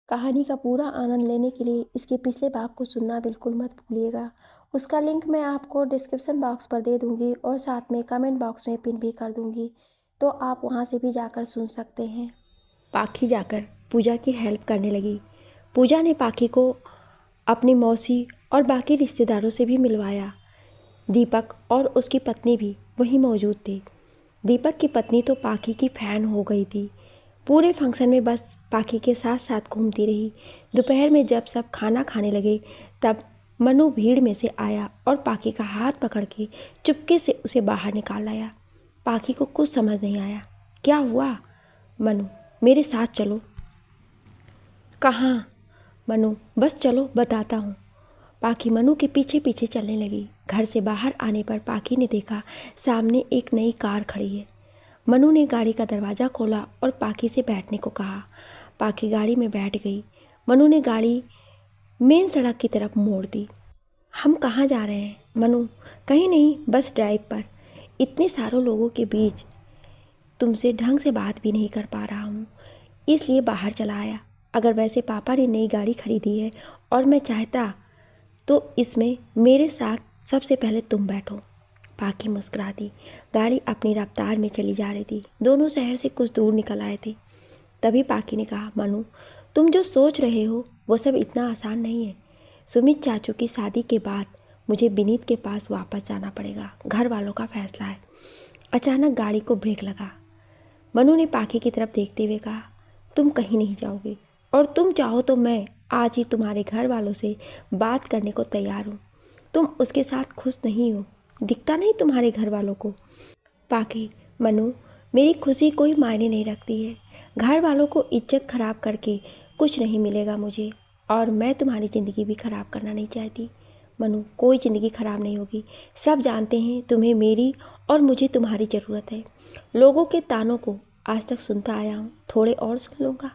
कहानी का पूरा आनंद लेने के लिए इसके पिछले भाग को सुनना बिल्कुल मत भूलिएगा। उसका लिंक मैं आपको डिस्क्रिप्शन बॉक्स पर दे दूंगी और साथ में कमेंट बॉक्स में पिन भी कर दूंगी, तो आप वहां से भी जाकर सुन सकते हैं। पाखी जाकर पूजा की हेल्प करने लगी। पूजा ने पाखी को अपनी मौसी और बाकी रिश्तेदारों से भी मिलवाया। दीपक और उसकी पत्नी भी वहीं मौजूद थे। दीपक की पत्नी तो पाखी की फ़ैन हो गई थी। पूरे फंक्शन में बस पाखी के साथ साथ घूमती रही। दोपहर में जब सब खाना खाने लगे तब मनु भीड़ में से आया और पाखी का हाथ पकड़ के चुपके से उसे बाहर निकाल लाया। पाखी को कुछ समझ नहीं आया। क्या हुआ? मनु, मेरे साथ चलो। कहाँ? मनु, बस चलो, बताता हूँ। पाखी मनु के पीछे पीछे चलने लगी। घर से बाहर आने पर पाखी ने देखा सामने एक नई कार खड़ी है। मनु ने गाड़ी का दरवाज़ा खोला और पाखी से बैठने को कहा। पाखी गाड़ी में बैठ गई। मनु ने गाड़ी मेन सड़क की तरफ मोड़ दी। हम कहाँ जा रहे हैं? मनु, कहीं नहीं, बस ड्राइव पर। इतने सारों लोगों के बीच तुमसे ढंग से बात भी नहीं कर पा रहा हूँ, इसलिए बाहर चला आया। अगर वैसे पापा ने नई गाड़ी खरीदी है और मैं चाहता तो इसमें मेरे साथ सबसे पहले तुम बैठो। पाखी मुस्कुरा दी। गाड़ी अपनी रफ्तार में चली जा रही थी। दोनों शहर से कुछ दूर निकल आए थे। तभी पाखी ने कहा, मनु, तुम जो सोच रहे हो वो सब इतना आसान नहीं है। सुमित चाचू की शादी के बाद मुझे विनीत के पास वापस जाना पड़ेगा। घर वालों का फैसला है। अचानक गाड़ी को ब्रेक लगा। मनु ने पाखी की तरफ देखते हुए कहा, तुम कहीं नहीं जाओगे और तुम चाहो तो मैं आज ही तुम्हारे घर वालों से बात करने को तैयार हूँ। तुम उसके साथ खुश नहीं हो, दिखता नहीं तुम्हारे घर वालों को। पाखी, मनु, मेरी खुशी कोई मायने नहीं रखती है। घर वालों को इज्जत खराब करके कुछ नहीं मिलेगा मुझे, और मैं तुम्हारी ज़िंदगी भी खराब करना नहीं चाहती। मनु, कोई ज़िंदगी खराब नहीं होगी। सब जानते हैं तुम्हें मेरी और मुझे तुम्हारी ज़रूरत है। लोगों के तानों को आज तक सुनता आया हूँ, थोड़े और सुन लूँगा।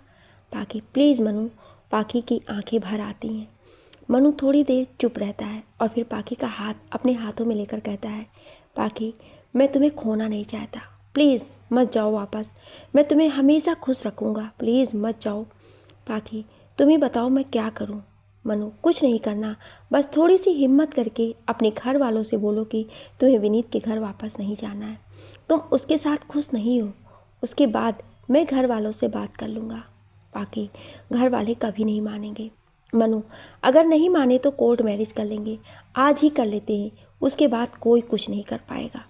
पाखी, प्लीज़ मनु। पाखी की आंखें भर आती हैं। मनु थोड़ी देर चुप रहता है और फिर पाखी का हाथ अपने हाथों में लेकर कहता है, पाखी, मैं तुम्हें खोना नहीं चाहता। प्लीज़ मत जाओ वापस। मैं तुम्हें हमेशा खुश रखूँगा। प्लीज़ मत जाओ। पाखी, तुम ही बताओ मैं क्या करूँ? मनु, कुछ नहीं करना, बस थोड़ी सी हिम्मत करके अपने घर वालों से बोलो कि तुम्हें विनीत के घर वापस नहीं जाना है। तुम उसके साथ खुश नहीं हो। उसके बाद मैं घर वालों से बात कर लूँगा। पाखी, घर वाले कभी नहीं मानेंगे। मनु, अगर नहीं माने तो कोर्ट मैरिज कर लेंगे। आज ही कर लेते हैं, उसके बाद कोई कुछ नहीं कर पाएगा।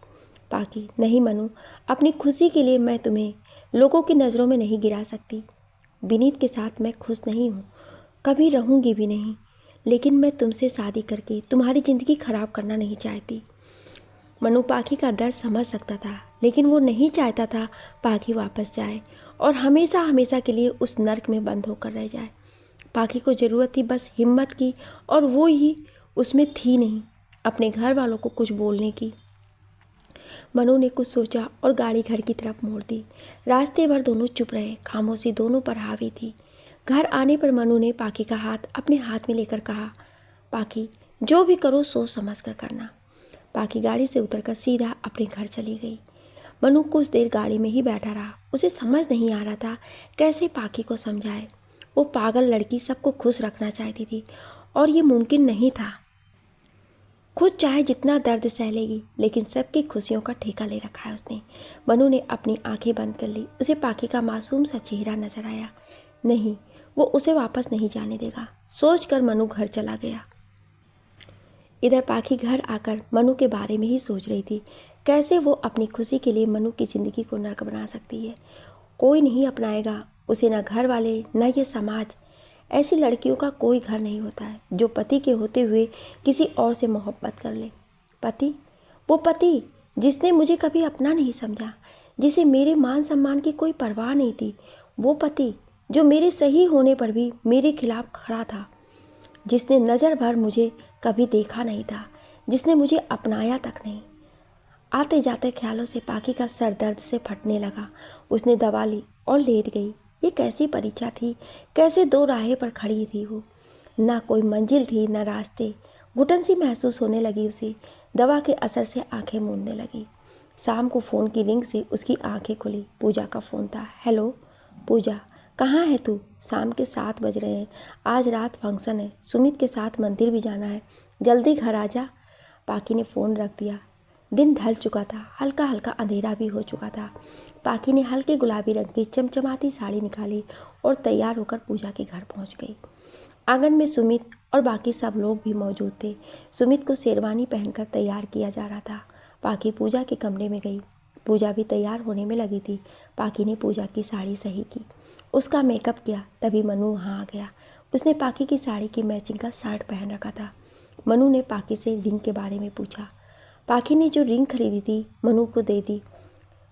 पाखी, नहीं मनु, अपनी खुशी के लिए मैं तुम्हें लोगों की नज़रों में नहीं गिरा सकती। विनीत के साथ मैं खुश नहीं हूँ, कभी रहूँगी भी नहीं, लेकिन मैं तुमसे शादी करके तुम्हारी ज़िंदगी ख़राब करना नहीं चाहती। मनु पाखी का दर्द समझ सकता था, लेकिन वो नहीं चाहता था पाखी वापस जाए और हमेशा हमेशा के लिए उस नर्क में बंद होकर रह जाए। पाखी को ज़रूरत थी बस हिम्मत की, और वो ही उसमें थी नहीं अपने घर वालों को कुछ बोलने की। मनु ने कुछ सोचा और गाड़ी घर की तरफ मोड़ दी। रास्ते भर दोनों चुप रहे। खामोशी दोनों पर हावी थी। घर आने पर मनु ने पाखी का हाथ अपने हाथ में लेकर कहा, पाखी, जो भी करो सोच समझ कर करना। पाखी गाड़ी से उतरकर सीधा अपने घर चली गई। मनु कुछ देर गाड़ी में ही बैठा रहा। उसे समझ नहीं आ रहा था कैसे पाखी को समझाए। वो पागल लड़की सबको खुश रखना चाहती थी और ये मुमकिन नहीं था। खुद चाहे जितना दर्द सह लेगी, लेकिन सबकी खुशियों का ठेका ले रखा है उसने। मनु ने अपनी आंखें बंद कर ली। उसे पाखी का मासूम सा चेहरा नजर आया। नहीं, वो उसे वापस नहीं जाने देगा, सोचकर मनु घर चला गया। इधर पाखी घर आकर मनु के बारे में ही सोच रही थी, कैसे वो अपनी खुशी के लिए मनु की ज़िंदगी को नर्क बना सकती है। कोई नहीं अपनाएगा उसे, न घर वाले न ये समाज। ऐसी लड़कियों का कोई घर नहीं होता है जो पति के होते हुए किसी और से मोहब्बत कर ले। पति, वो पति जिसने मुझे कभी अपना नहीं समझा, जिसे मेरे मान सम्मान की कोई परवाह नहीं थी। वो पति जो मेरे सही होने पर भी मेरे खिलाफ खड़ा था, जिसने नज़र भर मुझे कभी देखा नहीं था, जिसने मुझे अपनाया तक नहीं। आते जाते ख्यालों से पाखी का सर दर्द से फटने लगा। उसने दवा ली और लेट गई। ये कैसी परीक्षा थी, कैसे दो राहें पर खड़ी थी वो। ना कोई मंजिल थी न रास्ते। घुटन सी महसूस होने लगी उसे। दवा के असर से आंखें मूंदने लगी। शाम को फ़ोन की रिंग से उसकी आंखें खुली। पूजा का फ़ोन था। हेलो पूजा, कहाँ है तू? शाम के 7 बज रहे हैं, आज रात फंक्शन है, सुमित के साथ मंदिर भी जाना है, जल्दी घर आ जा। पाकी ने फ़ोन रख दिया। दिन ढल चुका था, हल्का हल्का अंधेरा भी हो चुका था। पाकी ने हल्के गुलाबी रंग की चमचमाती साड़ी निकाली और तैयार होकर पूजा के घर पहुंच गई। आंगन में सुमित और बाकी सब लोग भी मौजूद थे। सुमित को शेरवानी पहनकर तैयार किया जा रहा था। पाकी पूजा के कमरे में गई। पूजा भी तैयार होने में लगी थी। पाकी ने पूजा की साड़ी सही की, उसका मेकअप किया, तभी मनु वहाँ आ गया। उसने पाकी की साड़ी की मैचिंग का शर्ट पहन रखा था। मनु ने पाकी से रिंग के बारे में पूछा। पाकी ने जो रिंग खरीदी थी मनु को दे दी।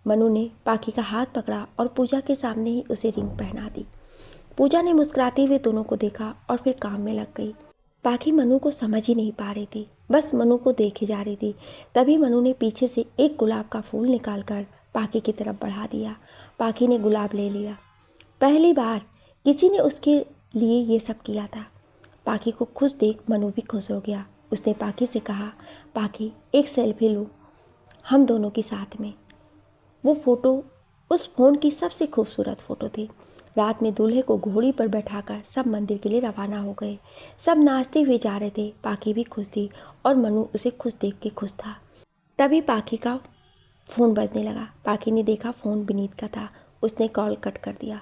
मनु ने पाकी का हाथ पकड़ा और पूजा के सामने ही उसे रिंग पहना दी। पूजा ने मुस्कुराते हुए दोनों को देखा और फिर काम में लग गई। पाकी मनु को समझ ही नहीं पा रही थी, बस मनु को देखे जा रही थी। तभी मनु ने पीछे से एक गुलाब का फूल निकालकर पाकी की तरफ बढ़ा दिया। पाकी ने गुलाब ले लिया। पहली बार किसी ने उसके लिए ये सब किया था। पाकी को खुश देख मनु भी खुश हो गया। उसने पाकी से कहा, पाकी एक सेल्फी लूँ हम दोनों की साथ में। वो फ़ोटो उस फ़ोन की सबसे खूबसूरत फ़ोटो थी। रात में दूल्हे को घोड़ी पर बैठाकर सब मंदिर के लिए रवाना हो गए। सब नाचते हुए जा रहे थे। पाकी भी खुश थी और मनु उसे खुश देख के खुश था। तभी पाकी का फ़ोन बजने लगा। पाकी ने देखा फ़ोन विनीत का था। उसने कॉल कट कर दिया।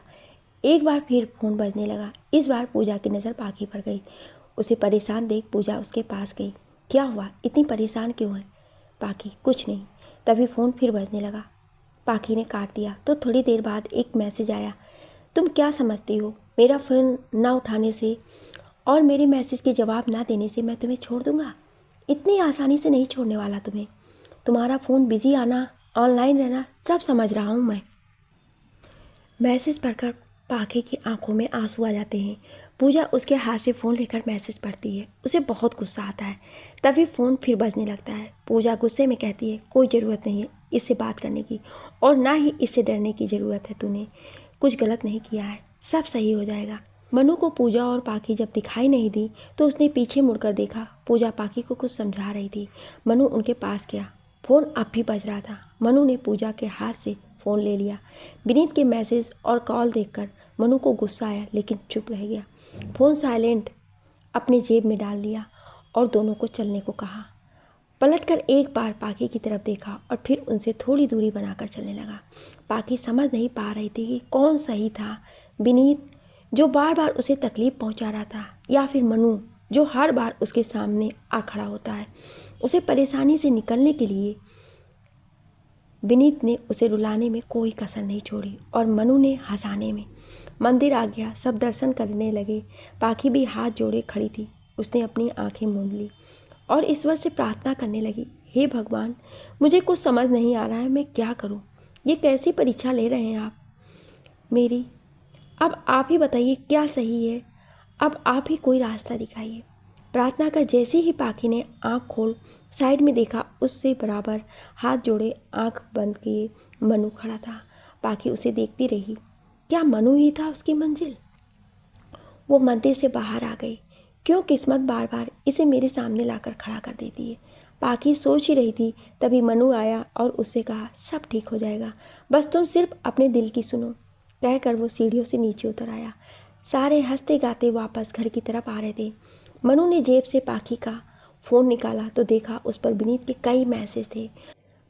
एक बार फिर फ़ोन बजने लगा। इस बार पूजा की नज़र पाकी पर गई। उसे परेशान देख पूजा उसके पास गई। क्या हुआ, इतनी परेशान क्यों है? पाकी, कुछ नहीं। तभी फ़ोन फिर बजने लगा। पाकी ने काट दिया तो थोड़ी देर बाद एक मैसेज आया। तुम क्या समझती हो, मेरा फ़ोन ना उठाने से और मेरे मैसेज के जवाब ना देने से मैं तुम्हें छोड़ दूंगा? इतनी आसानी से नहीं छोड़ने वाला तुम्हें। तुम्हारा फ़ोन बिज़ी आना, ऑनलाइन रहना सब समझ रहा हूँ मैं। मैसेज पढ़कर पाकी की आंखों में आंसू आ जाते हैं। पूजा उसके हाथ से फ़ोन लेकर मैसेज पढ़ती है। उसे बहुत गुस्सा आता है। तभी फ़ोन फिर बजने लगता है। पूजा गुस्से में कहती है, कोई ज़रूरत नहीं है इससे बात करने की और ना ही इससे डरने की ज़रूरत है। तूने कुछ गलत नहीं किया है, सब सही हो जाएगा। मनु को पूजा और पाकी जब दिखाई नहीं दी तो उसने पीछे मुड़कर देखा। पूजा पाकी को कुछ समझा रही थी। मनु उनके पास गया। फ़ोन अब भी बज रहा था। मनु ने पूजा के हाथ से फ़ोन ले लिया। विनीत के मैसेज और कॉल देखकर मनु को गुस्सा आया, लेकिन चुप रह गया। फ़ोन साइलेंट अपनी जेब में डाल दिया और दोनों को चलने को कहा। पलटकर एक बार पाकी की तरफ देखा और फिर उनसे थोड़ी दूरी बनाकर चलने लगा। पाकी समझ नहीं पा रही थी कि कौन सही था, विनीत जो बार बार उसे तकलीफ़ पहुंचा रहा था, या फिर मनु जो हर बार उसके सामने आ खड़ा होता है। उसे परेशानी से निकलने के लिए विनीत ने उसे रुलाने में कोई कसर नहीं छोड़ी और मनु ने हंसाने में। मंदिर आ गया, सब दर्शन करने लगे। पाकी भी हाथ जोड़े खड़ी थी। उसने अपनी आंखें मूंद ली और ईश्वर से प्रार्थना करने लगी, हे भगवान, मुझे कुछ समझ नहीं आ रहा है, मैं क्या करूं? ये कैसी परीक्षा ले रहे हैं आप मेरी? अब आप ही बताइए क्या सही है, अब आप ही कोई रास्ता दिखाइए। प्रार्थना कर जैसे ही पाकी ने आंख खोल साइड में देखा, उससे बराबर हाथ जोड़े आंख बंद किए मनु खड़ा था। पाकी उसे देखती रही। क्या मनु ही था उसकी मंजिल? वो मंदिर से बाहर आ गई। क्यों किस्मत बार बार इसे मेरे सामने लाकर खड़ा कर देती है? पाकी सोच ही रही थी, तभी मनु आया और उससे कहा, सब ठीक हो जाएगा, बस तुम सिर्फ अपने दिल की सुनो। कहकर वो सीढ़ियों से नीचे उतर आया। सारे हंसते गाते वापस घर की तरफ आ रहे थे। मनु ने जेब से पाकी का फ़ोन निकाला तो देखा उस पर विनीत के कई मैसेज थे।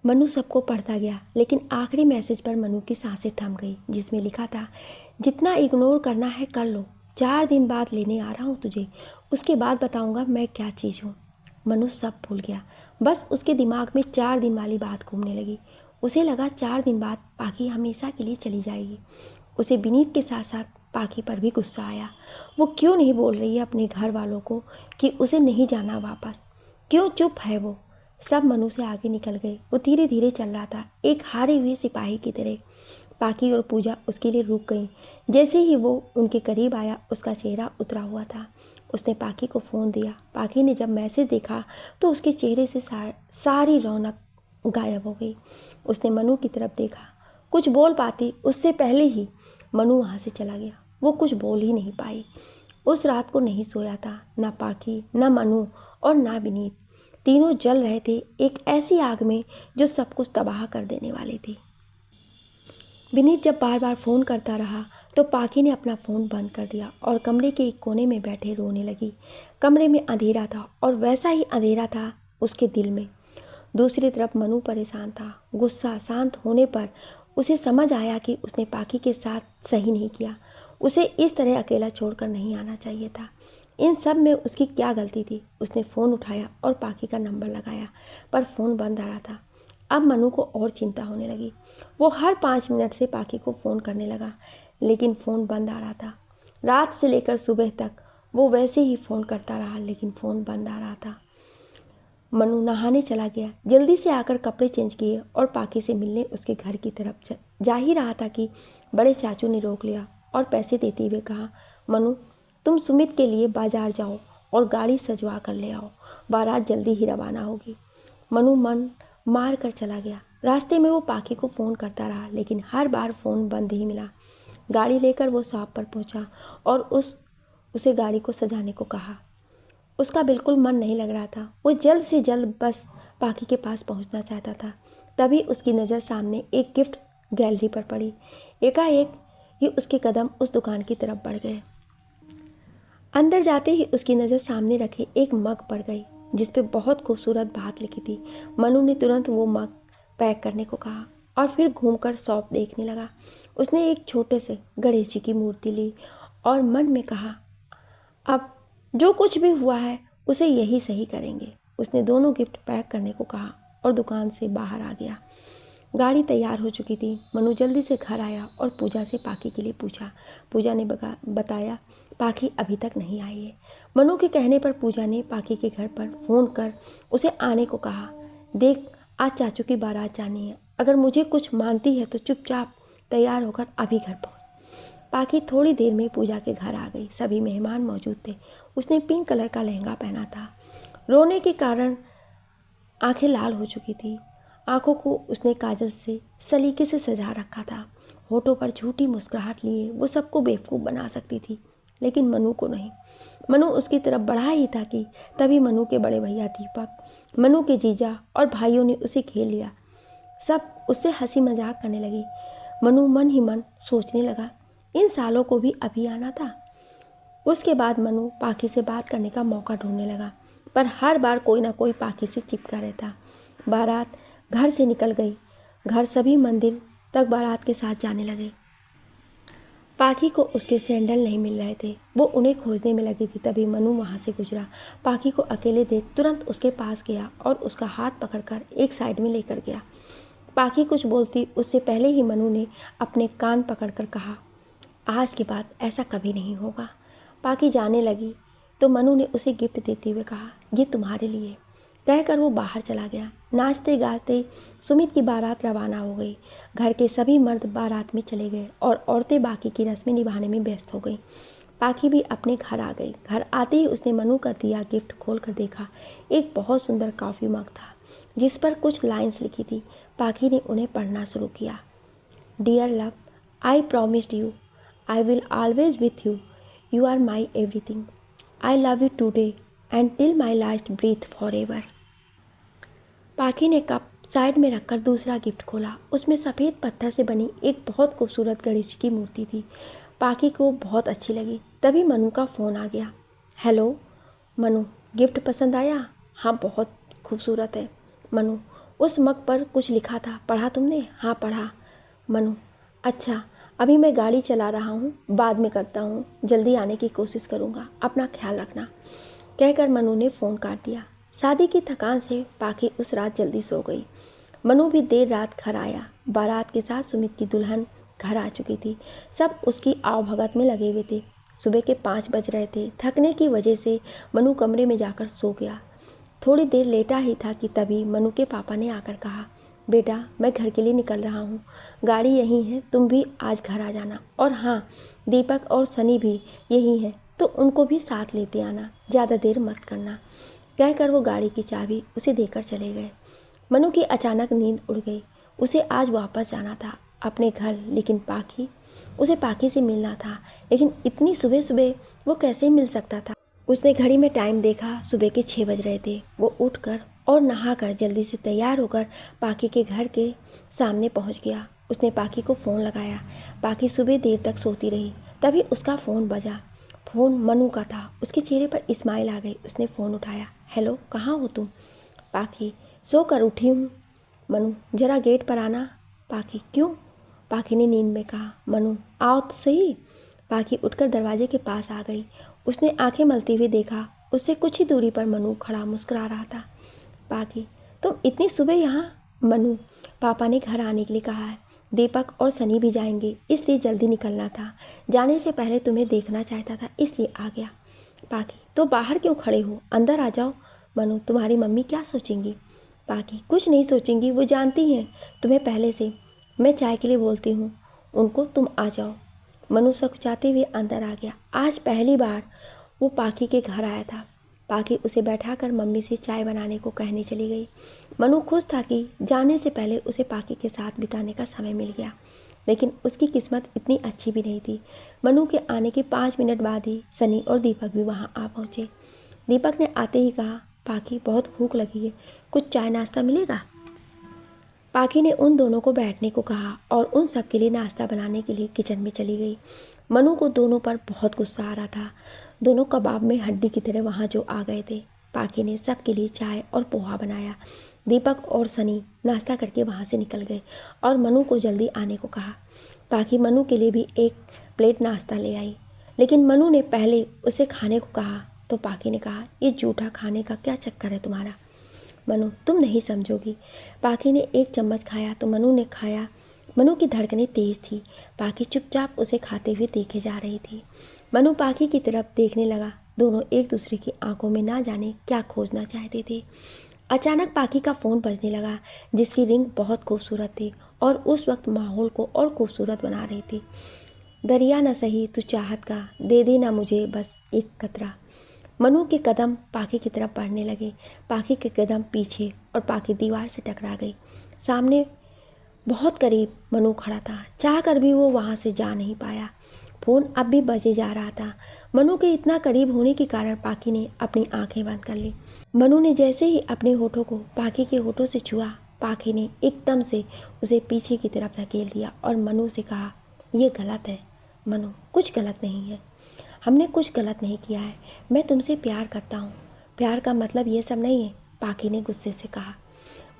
मनु सबको पढ़ता गया, लेकिन आखिरी मैसेज पर मनु की सांसें थम गई, जिसमें लिखा था, जितना इग्नोर करना है कर लो, 4 दिन बाद लेने आ रहा हूँ तुझे, उसके बाद बताऊँगा मैं क्या चीज़ हूँ। मनु सब भूल गया। बस उसके दिमाग में 4 दिन वाली बात घूमने लगी। उसे लगा 4 दिन बाद पाकी हमेशा के लिए चली जाएगी। उसे विनीत के साथ साथ पाकी पर भी गुस्सा आया। वो क्यों नहीं बोल रही है अपने घर वालों को कि उसे नहीं जाना वापस? क्यों चुप है वो? सब मनु से आगे निकल गए। वो धीरे धीरे चल रहा था, एक हारे हुए सिपाही की तरह। पाकी और पूजा उसके लिए रुक गई। जैसे ही वो उनके करीब आया, उसका चेहरा उतरा हुआ था। उसने पाकी को फ़ोन दिया। पाकी ने जब मैसेज देखा तो उसके चेहरे से सारी रौनक गायब हो गई। उसने मनु की तरफ देखा। कुछ बोल पाती उससे पहले ही मनु वहाँ से चला गया। वो कुछ बोल ही नहीं पाई। उस रात को नहीं सोया था, ना पाकी, ना मनु और ना विनीत। तीनों जल रहे थे एक ऐसी आग में जो सब कुछ तबाह कर देने वाली थी। विनीत जब बार बार फ़ोन करता रहा तो पाखी ने अपना फ़ोन बंद कर दिया और कमरे के एक कोने में बैठे रोने लगी। कमरे में अंधेरा था और वैसा ही अंधेरा था उसके दिल में। दूसरी तरफ मनु परेशान था। गुस्सा शांत होने पर उसे समझ आया कि उसने पाखी के साथ सही नहीं किया। उसे इस तरह अकेला छोड़कर नहीं आना चाहिए था। इन सब में उसकी क्या गलती थी? उसने फ़ोन उठाया और पाखी का नंबर लगाया, पर फ़ोन बंद आ रहा था। अब मनु को और चिंता होने लगी। वो हर 5 मिनट से पाखी को फ़ोन करने लगा, लेकिन फ़ोन बंद आ रहा था। रात से लेकर सुबह तक वो वैसे ही फ़ोन करता रहा, लेकिन फ़ोन बंद आ रहा था। मनु नहाने चला गया। जल्दी से आकर कपड़े चेंज किए और पाखी से मिलने उसके घर की तरफ जा ही रहा था कि बड़े चाचू ने रोक लिया और पैसे देते हुए कहा, मनु तुम सुमित के लिए बाजार जाओ और गाड़ी सजवा कर ले आओ, बारात जल्दी ही रवाना होगी। मनु मन मार कर चला गया। रास्ते में वो पाखी को फ़ोन करता रहा, लेकिन हर बार फ़ोन बंद ही मिला। गाड़ी लेकर वो शॉप पर पहुंचा और उसे गाड़ी को सजाने को कहा। उसका बिल्कुल मन नहीं लग रहा था। वो जल्द से जल्द बस पाखी के पास पहुंचना चाहता था। तभी उसकी नज़र सामने एक गिफ्ट गैलरी पर पड़ी। एकाएक ही उसके कदम उस दुकान की तरफ बढ़ गए। अंदर जाते ही उसकी नज़र सामने रखे एक मग पर गई, जिस पे बहुत खूबसूरत बात लिखी थी। मनु ने तुरंत वो मग पैक करने को कहा और फिर घूमकर शॉप देखने लगा। उसने एक छोटे से गणेश जी की मूर्ति ली और मन में कहा, अब जो कुछ भी हुआ है उसे यही सही करेंगे। उसने दोनों गिफ्ट पैक करने को कहा और दुकान से बाहर आ गया। गाड़ी तैयार हो चुकी थी। मनु जल्दी से घर आया और पूजा से पाखी के लिए पूछा। पूजा ने बताया पाखी अभी तक नहीं आई है। मनु के कहने पर पूजा ने पाखी के घर पर फ़ोन कर उसे आने को कहा। देख, आज चाचू की बारात जानी है। अगर मुझे कुछ मानती है तो चुपचाप तैयार होकर अभी घर पहुँच। पाखी थोड़ी देर में पूजा के घर आ गई। सभी मेहमान मौजूद थे। उसने पिंक कलर का लहंगा पहना था। रोने के कारण आंखें लाल हो चुकी थी। आंखों को उसने काजल से सलीके से सजा रखा था। होठों पर झूठी मुस्कुराहट लिए वो सबको बेवकूफ़ बना सकती थी, लेकिन मनु को नहीं। मनु उसकी तरफ बढ़ा ही था कि तभी मनु के बड़े भैया दीपक, मनु के जीजा और भाइयों ने उसे घेर लिया। सब उससे हंसी मजाक करने लगी। मनु मन ही मन सोचने लगा, इन सालों को भी अभी आना था। उसके बाद मनु पाखी से बात करने का मौका ढूंढने लगा, पर हर बार कोई ना कोई पाखी से चिपका रहता। बारात घर से निकल गई। घर सभी मंदिर तक बारात के साथ जाने लगे। पाखी को उसके सैंडल नहीं मिल रहे थे। वो उन्हें खोजने में लगी थी। तभी मनु वहाँ से गुजरा। पाखी को अकेले देख तुरंत उसके पास गया और उसका हाथ पकड़कर एक साइड में लेकर गया। पाखी कुछ बोलती उससे पहले ही मनु ने अपने कान पकड़कर कहा, आज के बाद ऐसा कभी नहीं होगा। पाखी जाने लगी तो मनु ने उसे गिफ्ट देते हुए कहा, ये तुम्हारे लिए। कहकर वो बाहर चला गया। नाचते गाते सुमित की बारात रवाना हो गई। घर के सभी मर्द बारात में चले गए और औरतें बाकी की रस्में निभाने में व्यस्त हो गई। पाखी भी अपने घर आ गई। घर आते ही उसने मनु का दिया गिफ्ट खोल कर देखा। एक बहुत सुंदर कॉफ़ी मग था, जिस पर कुछ लाइन्स लिखी थी। पाखी ने उन्हें पढ़ना शुरू किया। Dear love, I promised you I will always with you. You are my everything. I love you today and till my last breath for ever. Pakhi ने कप साइड में रखकर दूसरा गिफ्ट खोला। उसमें सफ़ेद पत्थर से बनी एक बहुत खूबसूरत गणेश की मूर्ति थी। पाखी को बहुत अच्छी लगी। तभी मनु का फ़ोन आ गया। हेलो मनु, गिफ्ट पसंद आया? हाँ, बहुत खूबसूरत है। मनु, उस मग पर कुछ लिखा था, पढ़ा तुमने? हाँ पढ़ा। मनु, अच्छा, अभी मैं गाड़ी चला रहा हूँ, बाद में करता हूँ, जल्दी आने की कोशिश करूँगा, अपना ख्याल रखना। कहकर मनु ने फ़ोन काट दिया। शादी की थकान से पाखी उस रात जल्दी सो गई। मनु भी देर रात घर आया। बारात के साथ सुमित की दुल्हन घर आ चुकी थी। सब उसकी आवभगत में लगे हुए थे। सुबह के 5 बज रहे थे। थकने की वजह से मनु कमरे में जाकर सो गया। थोड़ी देर लेटा ही था कि तभी मनु के पापा ने आकर कहा, बेटा मैं घर के लिए निकल रहा हूँ, गाड़ी यहीं है, तुम भी आज घर आ जाना। और हाँ, दीपक और सनी भी यहीं है, तो उनको भी साथ लेते आना, ज़्यादा देर मत करना। कहकर वो गाड़ी की चाबी उसे देकर चले गए। मनु की अचानक नींद उड़ गई। उसे आज वापस जाना था अपने घर, लेकिन उसे पाखी से मिलना था। लेकिन इतनी सुबह सुबह वो कैसे मिल सकता था? उसने घड़ी में टाइम देखा, सुबह के 6 बज रहे थे। वो उठकर और नहाकर जल्दी से तैयार होकर पाखी के घर के सामने पहुंच गया। उसने पाखी को फ़ोन लगाया। पाखी सुबह देर तक सोती रही। तभी उसका फ़ोन बजा। फ़ोन मनु का था। उसके चेहरे पर स्माइल आ गई। उसने फ़ोन उठाया। हेलो, कहाँ हो तुम? पाखी, सो कर उठी हूँ। मनु, ज़रा गेट पर आना। पाखी, क्यों? पाखी ने नींद में कहा। मनु, आओ तो सही। पाखी उठकर दरवाजे के पास आ गई। उसने आंखें मलते हुए देखा। उससे कुछ ही दूरी पर मनु खड़ा मुस्कुरा रहा था। पाखी, तुम इतनी सुबह यहाँ? मनु, पापा ने घर आने के लिए कहा है। दीपक और सनी भी जाएंगे, इसलिए जल्दी निकलना था। जाने से पहले तुम्हें देखना चाहता था, इसलिए आ गया। पाखी, तो बाहर क्यों खड़े हो? अंदर आ जाओ। मनु, तुम्हारी मम्मी क्या सोचेंगी? पाखी, कुछ नहीं सोचेंगी, वो जानती हैं तुम्हें पहले से। मैं चाय के लिए बोलती हूँ उनको, तुम आ जाओ। मनु सकुचाते हुए अंदर आ गया। आज पहली बार वो पाखी के घर आया था। पाखी उसे बैठाकर मम्मी से चाय बनाने को कहने चली गई। मनु खुश था कि जाने से पहले उसे पाखी के साथ बिताने का समय मिल गया, लेकिन उसकी किस्मत इतनी अच्छी भी नहीं थी। मनु के आने के 5 मिनट बाद ही सनी और दीपक भी वहाँ आ पहुँचे। दीपक ने आते ही कहा, पाखी, बहुत भूख लगी है, कुछ चाय नाश्ता मिलेगा? पाखी ने उन दोनों को बैठने को कहा और उन सब के लिए नाश्ता बनाने के लिए किचन में चली गई। मनु को दोनों पर बहुत गुस्सा आ रहा था। दोनों कबाब में हड्डी की तरह वहाँ जो आ गए थे। पाखी ने सबके लिए चाय और पोहा बनाया। दीपक और सनी नाश्ता करके वहाँ से निकल गए और मनु को जल्दी आने को कहा। पाखी मनु के लिए भी एक प्लेट नाश्ता ले आई, लेकिन मनु ने पहले उसे खाने को कहा तो पाखी ने कहा, ये जूठा खाने का क्या चक्कर है तुम्हारा? मनु, तुम नहीं समझोगी। पाखी ने एक चम्मच खाया तो मनु ने खाया। मनु की धड़कनें तेज थी। पाखी चुपचाप उसे खाते हुए देखे जा रही थी। मनु पाखी की तरफ देखने लगा। दोनों एक दूसरे की आंखों में ना जाने क्या खोजना चाहते थे। अचानक पाखी का फ़ोन बजने लगा, जिसकी रिंग बहुत खूबसूरत थी और उस वक्त माहौल को और खूबसूरत बना रही थी। दरिया न सही तू चाहत का, दे दे ना मुझे बस एक कतरा। मनु के कदम पाखी की तरफ बढ़ने लगे। पाखी के कदम पीछे और पाखी दीवार से टकरा गई। सामने बहुत करीब मनु खड़ा था। चाह कर भी वो वहाँ से जा नहीं पाया। फ़ोन अब भी बजे जा रहा था। मनु के इतना करीब होने के कारण पाखी ने अपनी आंखें बंद कर ली। मनु ने जैसे ही अपने होठों को पाखी के होठों से छुआ, पाखी ने एकदम से उसे पीछे की तरफ धकेल दिया और मनु से कहा, ये गलत है। मनु, कुछ गलत नहीं है, हमने कुछ गलत नहीं किया है। मैं तुमसे प्यार करता हूँ। प्यार का मतलब ये सब नहीं है, पाखी ने गुस्से से कहा।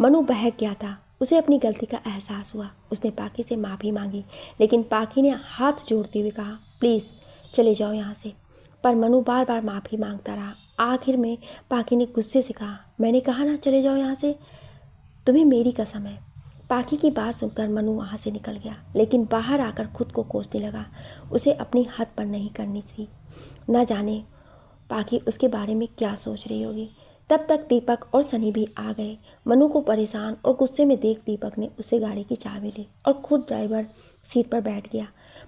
मनु बहक गया था। उसे अपनी गलती का एहसास हुआ। उसने पाखी से माफ़ी मांगी, लेकिन पाखी ने हाथ जोड़ते हुए कहा, प्लीज़ चले जाओ यहाँ से। पर मनु बार बार माफ़ी मांगता रहा। आखिर में पाखी ने गुस्से से कहा, मैंने कहा ना चले जाओ यहाँ से, तुम्हें मेरी कसम है। पाखी की बात सुनकर मनु वहाँ से निकल गया, लेकिन बाहर आकर खुद को कोसने लगा। उसे अपनी हद पर नहीं करनी थी। न जाने पाखी उसके बारे में क्या सोच रही होगी। तब तक दीपक और सनी भी आ गए। मनु को परेशान और गुस्से में देख दीपक ने उससे गाड़ी की चाबी ली और खुद ड्राइवर सीट पर बैठ गया।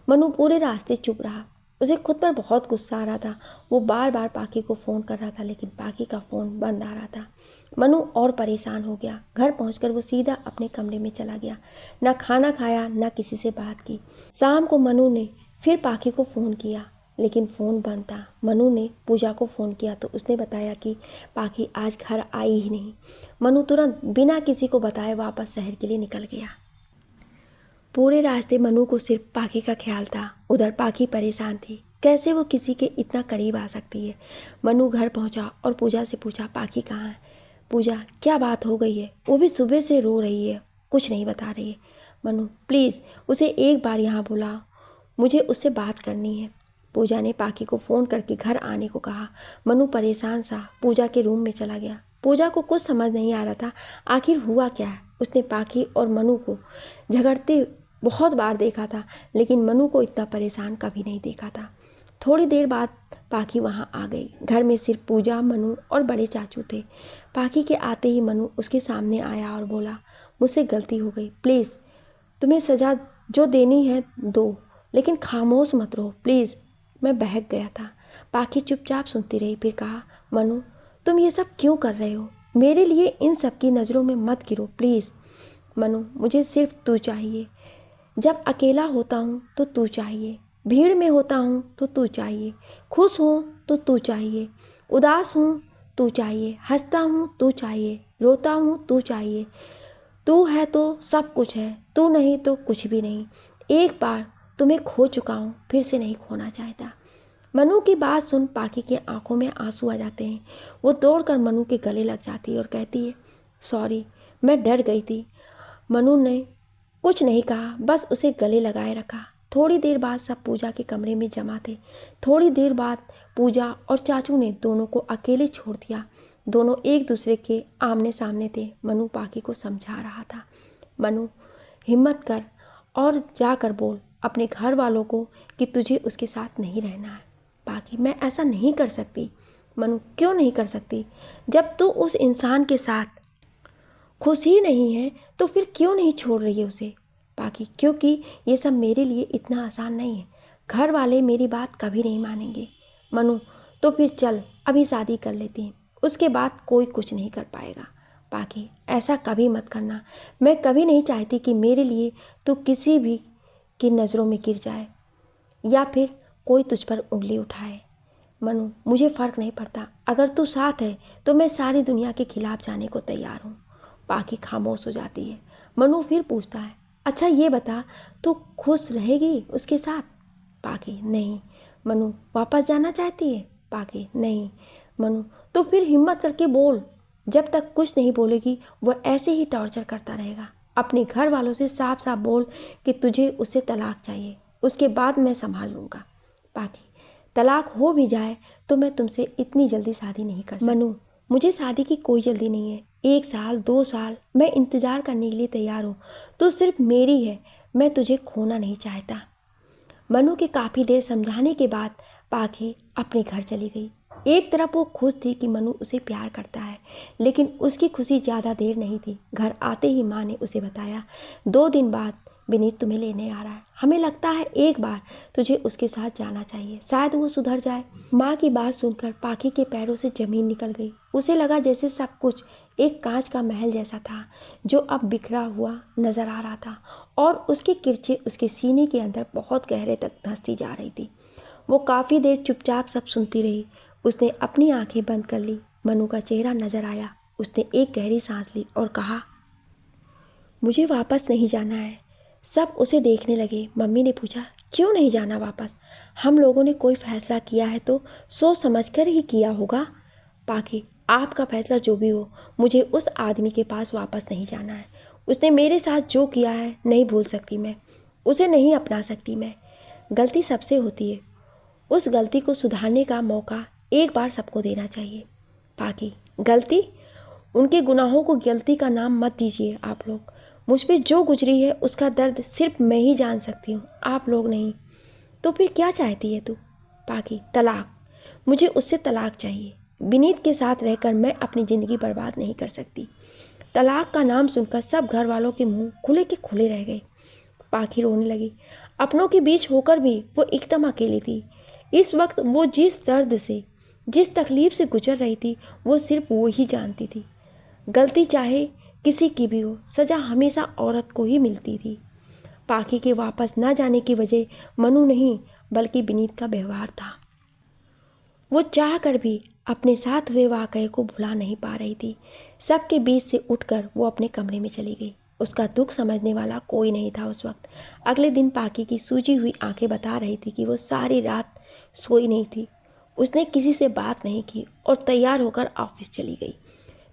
मनु पूरे रास्ते चुप रहा। उसे खुद पर बहुत गुस्सा आ रहा था। वो बार बार पाखी को फ़ोन कर रहा था, लेकिन पाखी का फ़ोन बंद आ रहा था। मनु और परेशान हो गया। घर पहुंचकर वो सीधा अपने कमरे में चला गया। न खाना खाया, न किसी से बात की। शाम को मनु ने फिर पाखी को फ़ोन किया, लेकिन फ़ोन बंद था। मनु ने पूजा को फ़ोन किया तो उसने बताया कि पाखी आज घर आई ही नहीं। मनु तुरंत बिना किसी को बताए वापस शहर के लिए निकल गया। पूरे रास्ते मनु को सिर्फ पाखी का ख्याल था। उधर पाखी परेशान थी। कैसे वो किसी के इतना करीब आ सकती है। मनु घर पहुंचा और पूजा से पूछा, पाखी कहाँ है? पूजा, क्या बात हो गई है? वो भी सुबह से रो रही है, कुछ नहीं बता रही है। मनु, प्लीज़ उसे एक बार यहाँ बुलाओ, मुझे उससे बात करनी है। पूजा ने पाखी को फ़ोन करके घर आने को कहा। मनु परेशान सा पूजा के रूम में चला गया। पूजा को कुछ समझ नहीं आ रहा था, आखिर हुआ क्या है। उसने पाखी और मनु को झगड़ते बहुत बार देखा था, लेकिन मनु को इतना परेशान कभी नहीं देखा था। थोड़ी देर बाद पाखी वहाँ आ गई। घर में सिर्फ पूजा, मनु और बड़े चाचू थे। पाखी के आते ही मनु उसके सामने आया और बोला, मुझसे गलती हो गई, प्लीज़ तुम्हें सज़ा जो देनी है दो, लेकिन खामोश मत रहो प्लीज़। मैं बहक गया था। पाखी चुपचाप सुनती रही, फिर कहा, मनु तुम ये सब क्यों कर रहे हो? मेरे लिए इन सब की नज़रों में मत गिरो प्लीज़। मनु, मुझे सिर्फ तू चाहिए। जब अकेला होता हूँ तो तू चाहिए, भीड़ में होता हूँ तो तू चाहिए, खुश हूँ तो तू चाहिए, उदास हूँ तू चाहिए, हंसता हूँ तू चाहिए, रोता हूँ तू चाहिए। तू है तो सब कुछ है, तू नहीं तो कुछ भी नहीं। एक बार तुम्हें खो चुका हूँ, फिर से नहीं खोना चाहता। मनु की बात सुन पाखी के आंखों में आंसू आ जाते हैं। वो दौड़कर मनु के गले लग जाती है और कहती है, सॉरी, मैं डर गई थी। मनु ने कुछ नहीं कहा, बस उसे गले लगाए रखा। थोड़ी देर बाद सब पूजा के कमरे में जमा थे। थोड़ी देर बाद पूजा और चाचू ने दोनों को अकेले छोड़ दिया। दोनों एक दूसरे के आमने सामने थे। मनु पाखी को समझा रहा था, मनु हिम्मत कर और जाकर बोल अपने घर वालों को कि तुझे उसके साथ नहीं रहना है। पाखी, मैं ऐसा नहीं कर सकती। मनु, क्यों नहीं कर सकती? जब तू उस इंसान के साथ खुश ही नहीं है तो फिर क्यों नहीं छोड़ रही है उसे? पाखी, क्योंकि ये सब मेरे लिए इतना आसान नहीं है। घर वाले मेरी बात कभी नहीं मानेंगे। मनु, तो फिर चल अभी शादी कर लेते हैं, उसके बाद कोई कुछ नहीं कर पाएगा। पाखी, ऐसा कभी मत करना। मैं कभी नहीं चाहती कि मेरे लिए तू किसी भी की नज़रों में गिर जाए या फिर कोई तुझ पर उंगली उठाए। मनु, मुझे फ़र्क नहीं पड़ता। अगर तू साथ है तो मैं सारी दुनिया के खिलाफ जाने को तैयार हूँ। पाखी खामोश हो जाती है। मनु फिर पूछता है, अच्छा ये बता, तू खुश रहेगी उसके साथ? पाखी, नहीं। मनु, वापस जाना चाहती है? पाखी, नहीं। मनु, तो फिर हिम्मत करके बोल। जब तक कुछ नहीं बोलेगी वह ऐसे ही टॉर्चर करता रहेगा। अपने घर वालों से साफ साफ बोल कि तुझे उससे तलाक चाहिए, उसके बाद मैं संभाल लूँगा। पाखी, तलाक हो भी जाए तो मैं तुमसे इतनी जल्दी शादी नहीं कर सकती। मनु, मुझे शादी की कोई जल्दी नहीं है। 1 साल 2 साल मैं इंतज़ार करने के लिए तैयार हूँ। तू सिर्फ मेरी है, मैं तुझे खोना नहीं चाहता। मनु के काफ़ी देर समझाने के बाद पाखी अपने घर चली गई। एक तरफ वो खुश थी कि मनु उसे प्यार करता है, लेकिन उसकी खुशी ज़्यादा देर नहीं थी। घर आते ही माँ ने उसे बताया, 2 दिन बाद विनीत तुम्हें लेने आ रहा है। हमें लगता है एक बार तुझे उसके साथ जाना चाहिए, शायद वो सुधर जाए। माँ की बात सुनकर पाखी के पैरों से ज़मीन निकल गई। उसे लगा जैसे सब कुछ एक कांच का महल जैसा था जो अब बिखरा हुआ नज़र आ रहा था और उसकी किरचें उसके सीने के अंदर बहुत गहरे तक धंसती जा रही थी। वो काफ़ी देर चुपचाप सब सुनती रही। उसने अपनी आंखें बंद कर ली। मनु का चेहरा नज़र आया। उसने एक गहरी सांस ली और कहा, मुझे वापस नहीं जाना है। सब उसे देखने लगे। मम्मी ने पूछा, क्यों नहीं जाना वापस? हम लोगों ने कोई फैसला किया है तो सोच समझकर ही किया होगा। पाखी, आपका फैसला जो भी हो, मुझे उस आदमी के पास वापस नहीं जाना है। उसने मेरे साथ जो किया है नहीं भूल सकती मैं, उसे नहीं अपना सकती मैं। गलती सबसे होती है, उस गलती को सुधारने का मौका एक बार सबको देना चाहिए। पाखी, गलती? उनके गुनाहों को गलती का नाम मत दीजिए आप लोग। मुझ पे जो गुजरी है उसका दर्द सिर्फ मैं ही जान सकती हूँ, आप लोग नहीं। तो फिर क्या चाहती है तू? पाखी, तलाक। मुझे उससे तलाक चाहिए। विनीत के साथ रहकर मैं अपनी ज़िंदगी बर्बाद नहीं कर सकती। तलाक का नाम सुनकर सब घर वालों के मुंह खुले के खुले रह गए। पाखी रोने लगी। अपनों के बीच होकर भी वो एकदम अकेली थी। इस वक्त वो जिस दर्द से, जिस तकलीफ से गुजर रही थी, वो सिर्फ वो ही जानती थी। गलती चाहे किसी की भी हो, सज़ा हमेशा औरत को ही मिलती थी। पाखी के वापस न जाने की वजह मनु नहीं बल्कि विनीत का व्यवहार था। वो चाह कर भी अपने साथ हुए वाक़ये को भुला नहीं पा रही थी। सबके बीच से उठकर वो अपने कमरे में चली गई। उसका दुख समझने वाला कोई नहीं था उस वक्त। अगले दिन पाखी की सूजी हुई आंखें बता रही थी कि वो सारी रात सोई नहीं थी। उसने किसी से बात नहीं की और तैयार होकर ऑफिस चली गई।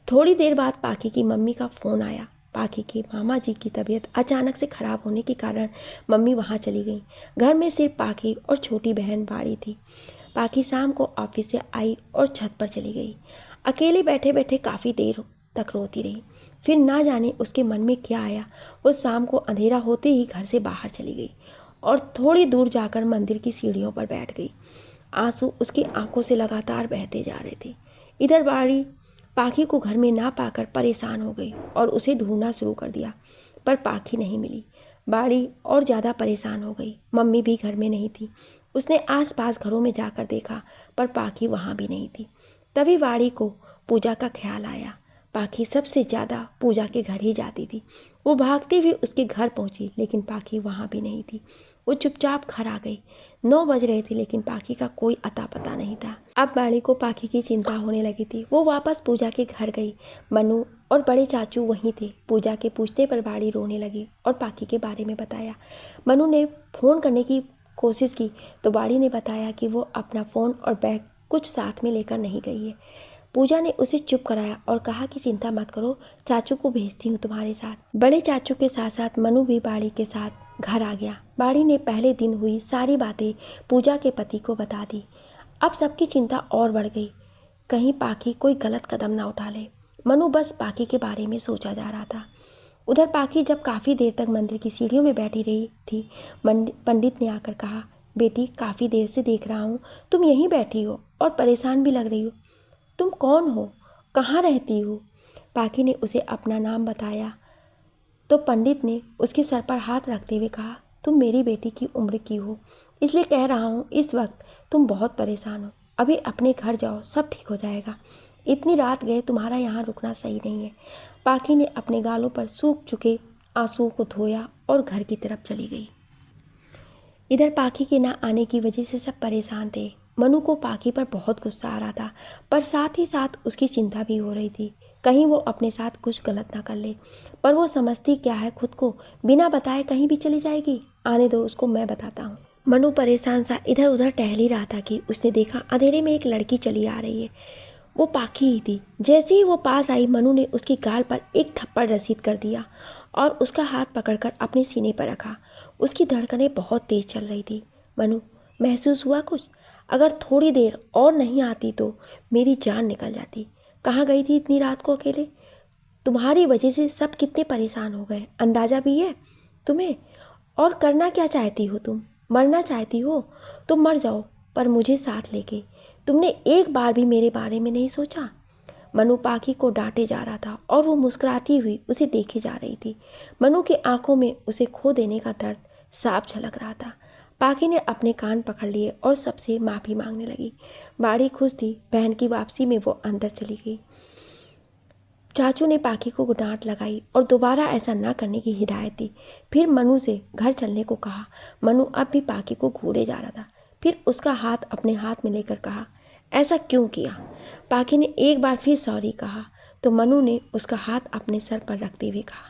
थोड़ी देर बाद पाखी की मम्मी का फ़ोन आया। पाखी के मामा जी की तबीयत अचानक से ख़राब होने के कारण मम्मी वहाँ चली गई। घर में सिर्फ पाखी और छोटी बहन बाड़ी थी। पाखी शाम को ऑफिस से आई और छत पर चली गई। अकेले बैठे बैठे काफ़ी देर तक रोती रही। फिर ना जाने उसके मन में क्या आया, वो शाम को अंधेरा होते ही घर से बाहर चली गई और थोड़ी दूर जाकर मंदिर की सीढ़ियों पर बैठ गई। आंसू उसकी आंखों से लगातार बहते जा रहे थे। इधर बाड़ी पाखी को घर में ना पाकर परेशान हो गई और उसे ढूंढना शुरू कर दिया, पर पाखी नहीं मिली। बाड़ी और ज़्यादा परेशान हो गई। मम्मी भी घर में नहीं थी। उसने आसपास घरों में जाकर देखा, पर पाखी वहाँ भी नहीं थी। तभी बाड़ी को पूजा का ख्याल आया। पाखी सबसे ज़्यादा पूजा के घर ही जाती थी। वो भागती हुई उसके घर पहुँची, लेकिन पाखी वहाँ भी नहीं थी। वो चुपचाप घर आ गई। 9 बज रहे थे, लेकिन पाखी का कोई अता पता नहीं था। अब बाड़ी को पाखी की चिंता होने लगी थी। वो वापस पूजा के घर गई। मनु और बड़े चाचू वहीं थे। पूजा के पूछने पर बाड़ी रोने लगी और पाकी के बारे में बताया। मनु ने फ़ोन करने की कोशिश की तो बाड़ी ने बताया कि वो अपना फ़ोन और बैग कुछ साथ में लेकर नहीं गई है। पूजा ने उसे चुप कराया और कहा कि चिंता मत करो, चाचू को भेजती हूँ तुम्हारे साथ। बड़े चाचू के साथ साथ मनु भी बाड़ी के साथ घर आ गया। बाड़ी ने पहले दिन हुई सारी बातें पूजा के पति को बता दी। अब सबकी चिंता और बढ़ गई, कहीं पाकी कोई गलत कदम ना उठा ले। मनु बस पाकी के बारे में सोचा जा रहा था। उधर पाकी जब काफ़ी देर तक मंदिर की सीढ़ियों में बैठी रही थी, पंडित ने आकर कहा, बेटी काफ़ी देर से देख रहा हूँ तुम यहीं बैठी हो और परेशान भी लग रही हो। तुम कौन हो, कहाँ रहती हो? पाकी ने उसे अपना नाम बताया तो पंडित ने उसके सर पर हाथ रखते हुए कहा, तुम मेरी बेटी की उम्र की हो, इसलिए कह रहा हूँ इस वक्त तुम बहुत परेशान हो। अभी अपने घर जाओ, सब ठीक हो जाएगा। इतनी रात गए तुम्हारा यहाँ रुकना सही नहीं है। पाकी ने अपने गालों पर सूख चुके आंसुओं को धोया और घर की तरफ चली गई। इधर पाकी के ना आने की वजह से सब परेशान थे। मनु को पाकी पर बहुत गुस्सा आ रहा था, पर साथ ही साथ उसकी चिंता भी हो रही थी, कहीं वो अपने साथ कुछ गलत ना कर ले। पर वो समझती क्या है खुद को, बिना बताए कहीं भी चली जाएगी। आने दो उसको, मैं बताता हूँ। मनु परेशान सा इधर उधर टहल ही रहा था कि उसने देखा अंधेरे में एक लड़की चली आ रही है। वो पाकी ही थी। जैसे ही वो पास आई, मनु ने उसकी गाल पर एक थप्पड़ रसीद कर दिया और उसका हाथ पकड़कर अपने सीने पर रखा। उसकी धड़कनें बहुत तेज चल रही थी। मनु, महसूस हुआ कुछ? अगर थोड़ी देर और नहीं आती तो मेरी जान निकल जाती। कहाँ गई थी इतनी रात को अकेले? तुम्हारी वजह से सब कितने परेशान हो गए, अंदाज़ा भी है तुम्हें? और करना क्या चाहती हो तुम? मरना चाहती हो तो मर जाओ, पर मुझे साथ लेके। तुमने एक बार भी मेरे बारे में नहीं सोचा? मनु पाकी को डांटे जा रहा था और वो मुस्कुराती हुई उसे देखे जा रही थी। मनु की आंखों में उसे खो देने का दर्द साफ झलक रहा था। पाकी ने अपने कान पकड़ लिए और सबसे माफ़ी मांगने लगी। बाड़ी खुश थी, बहन की वापसी में वो अंदर चली गई। चाचू ने पाकी को डांट लगाई और दोबारा ऐसा ना करने की हिदायत दी। फिर मनु से घर चलने को कहा। मनु अब भी पाकी को घूरे जा रहा था। फिर उसका हाथ अपने हाथ में लेकर कहा, ऐसा क्यों किया? पाकी ने एक बार फिर सॉरी कहा तो मनु ने उसका हाथ अपने सर पर रखते हुए कहा,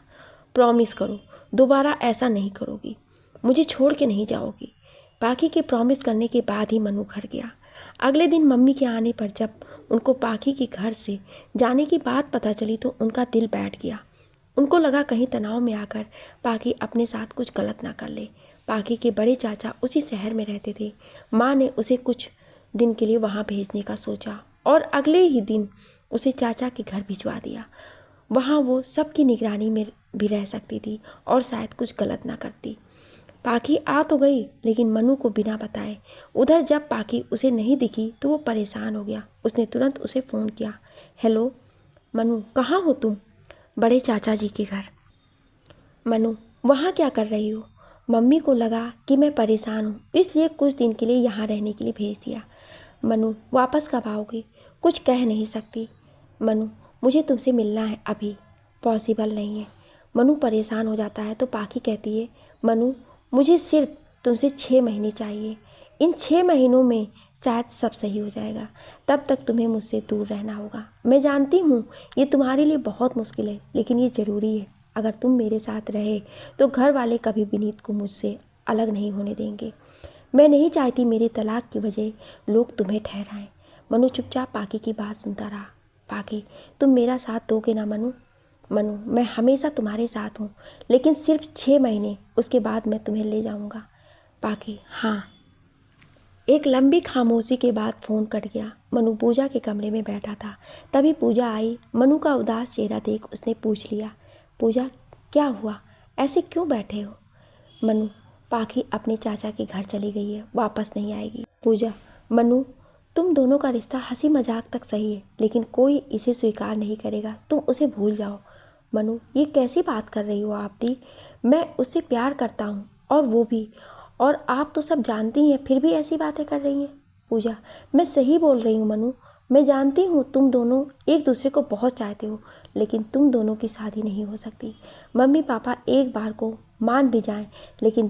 प्रॉमिस करो दोबारा ऐसा नहीं करोगी, मुझे छोड़ के नहीं जाओगी। पाकी के प्रॉमिस करने के बाद ही मनु घर गया। अगले दिन मम्मी के आने पर जब उनको पाकी के घर से जाने की बात पता चली तो उनका दिल बैठ गया। उनको लगा कहीं तनाव में आकर पाकी अपने साथ कुछ गलत ना कर ले। पाकी के बड़े चाचा उसी शहर में रहते थे। माँ ने उसे कुछ दिन के लिए वहाँ भेजने का सोचा और अगले ही दिन उसे चाचा के घर भिजवा दिया। वहाँ वो सबकी निगरानी में भी रह सकती थी और शायद कुछ गलत ना करती। पाकी आ तो गई लेकिन मनु को बिना बताए। उधर जब पाकी उसे नहीं दिखी तो वो परेशान हो गया। उसने तुरंत उसे फ़ोन किया, हेलो मनु, कहाँ हो तुम? बड़े चाचा जी के घर। मनु, वहाँ क्या कर रही हो? मम्मी को लगा कि मैं परेशान हूँ, इसलिए कुछ दिन के लिए यहाँ रहने के लिए भेज दिया। मनु, वापस कब आओगी? कुछ कह नहीं सकती। मनु, मुझे तुमसे मिलना है, अभी पॉसिबल नहीं है। मनु परेशान हो जाता है तो पाकी कहती है, मनु मुझे सिर्फ तुमसे 6 महीने चाहिए। इन 6 महीनों में शायद सब सही हो जाएगा। तब तक तुम्हें मुझसे दूर रहना होगा। मैं जानती हूँ ये तुम्हारे लिए बहुत मुश्किल है, लेकिन ये ज़रूरी है। अगर तुम मेरे साथ रहे तो घर वाले कभी विनीत को मुझसे अलग नहीं होने देंगे। मैं नहीं चाहती मेरे तलाक की वजह लोग तुम्हें ठहराएं। मनु चुपचाप पाकी की बात सुनता रहा। पाकी, तुम मेरा साथ दोगे ना मनु? मनु, मैं हमेशा तुम्हारे साथ हूँ, लेकिन सिर्फ 6 महीने, उसके बाद मैं तुम्हें ले जाऊँगा। पाकी, हाँ। एक लंबी खामोशी के बाद फ़ोन कट गया। मनु पूजा के कमरे में बैठा था। तभी पूजा आई। मनु का उदास चेहरा देख उसने पूछ लिया, पूजा क्या हुआ, ऐसे क्यों बैठे हो? मनु, पाकी अपने चाचा के घर चली गई है, वापस नहीं आएगी। पूजा, मनु तुम दोनों का रिश्ता हंसी मजाक तक सही है, लेकिन कोई इसे स्वीकार नहीं करेगा, तुम उसे भूल जाओ। मनु, ये कैसी बात कर रही हो आप दी? मैं उससे प्यार करता हूँ और वो भी, और आप तो सब जानती हैं, फिर भी ऐसी बातें कर रही हैं। पूजा, मैं सही बोल रही हूँ मनु, मैं जानती हूँ तुम दोनों एक दूसरे को बहुत चाहते हो, लेकिन तुम दोनों की शादी नहीं हो सकती। मम्मी पापा एक बार को मान भी जाएं, लेकिन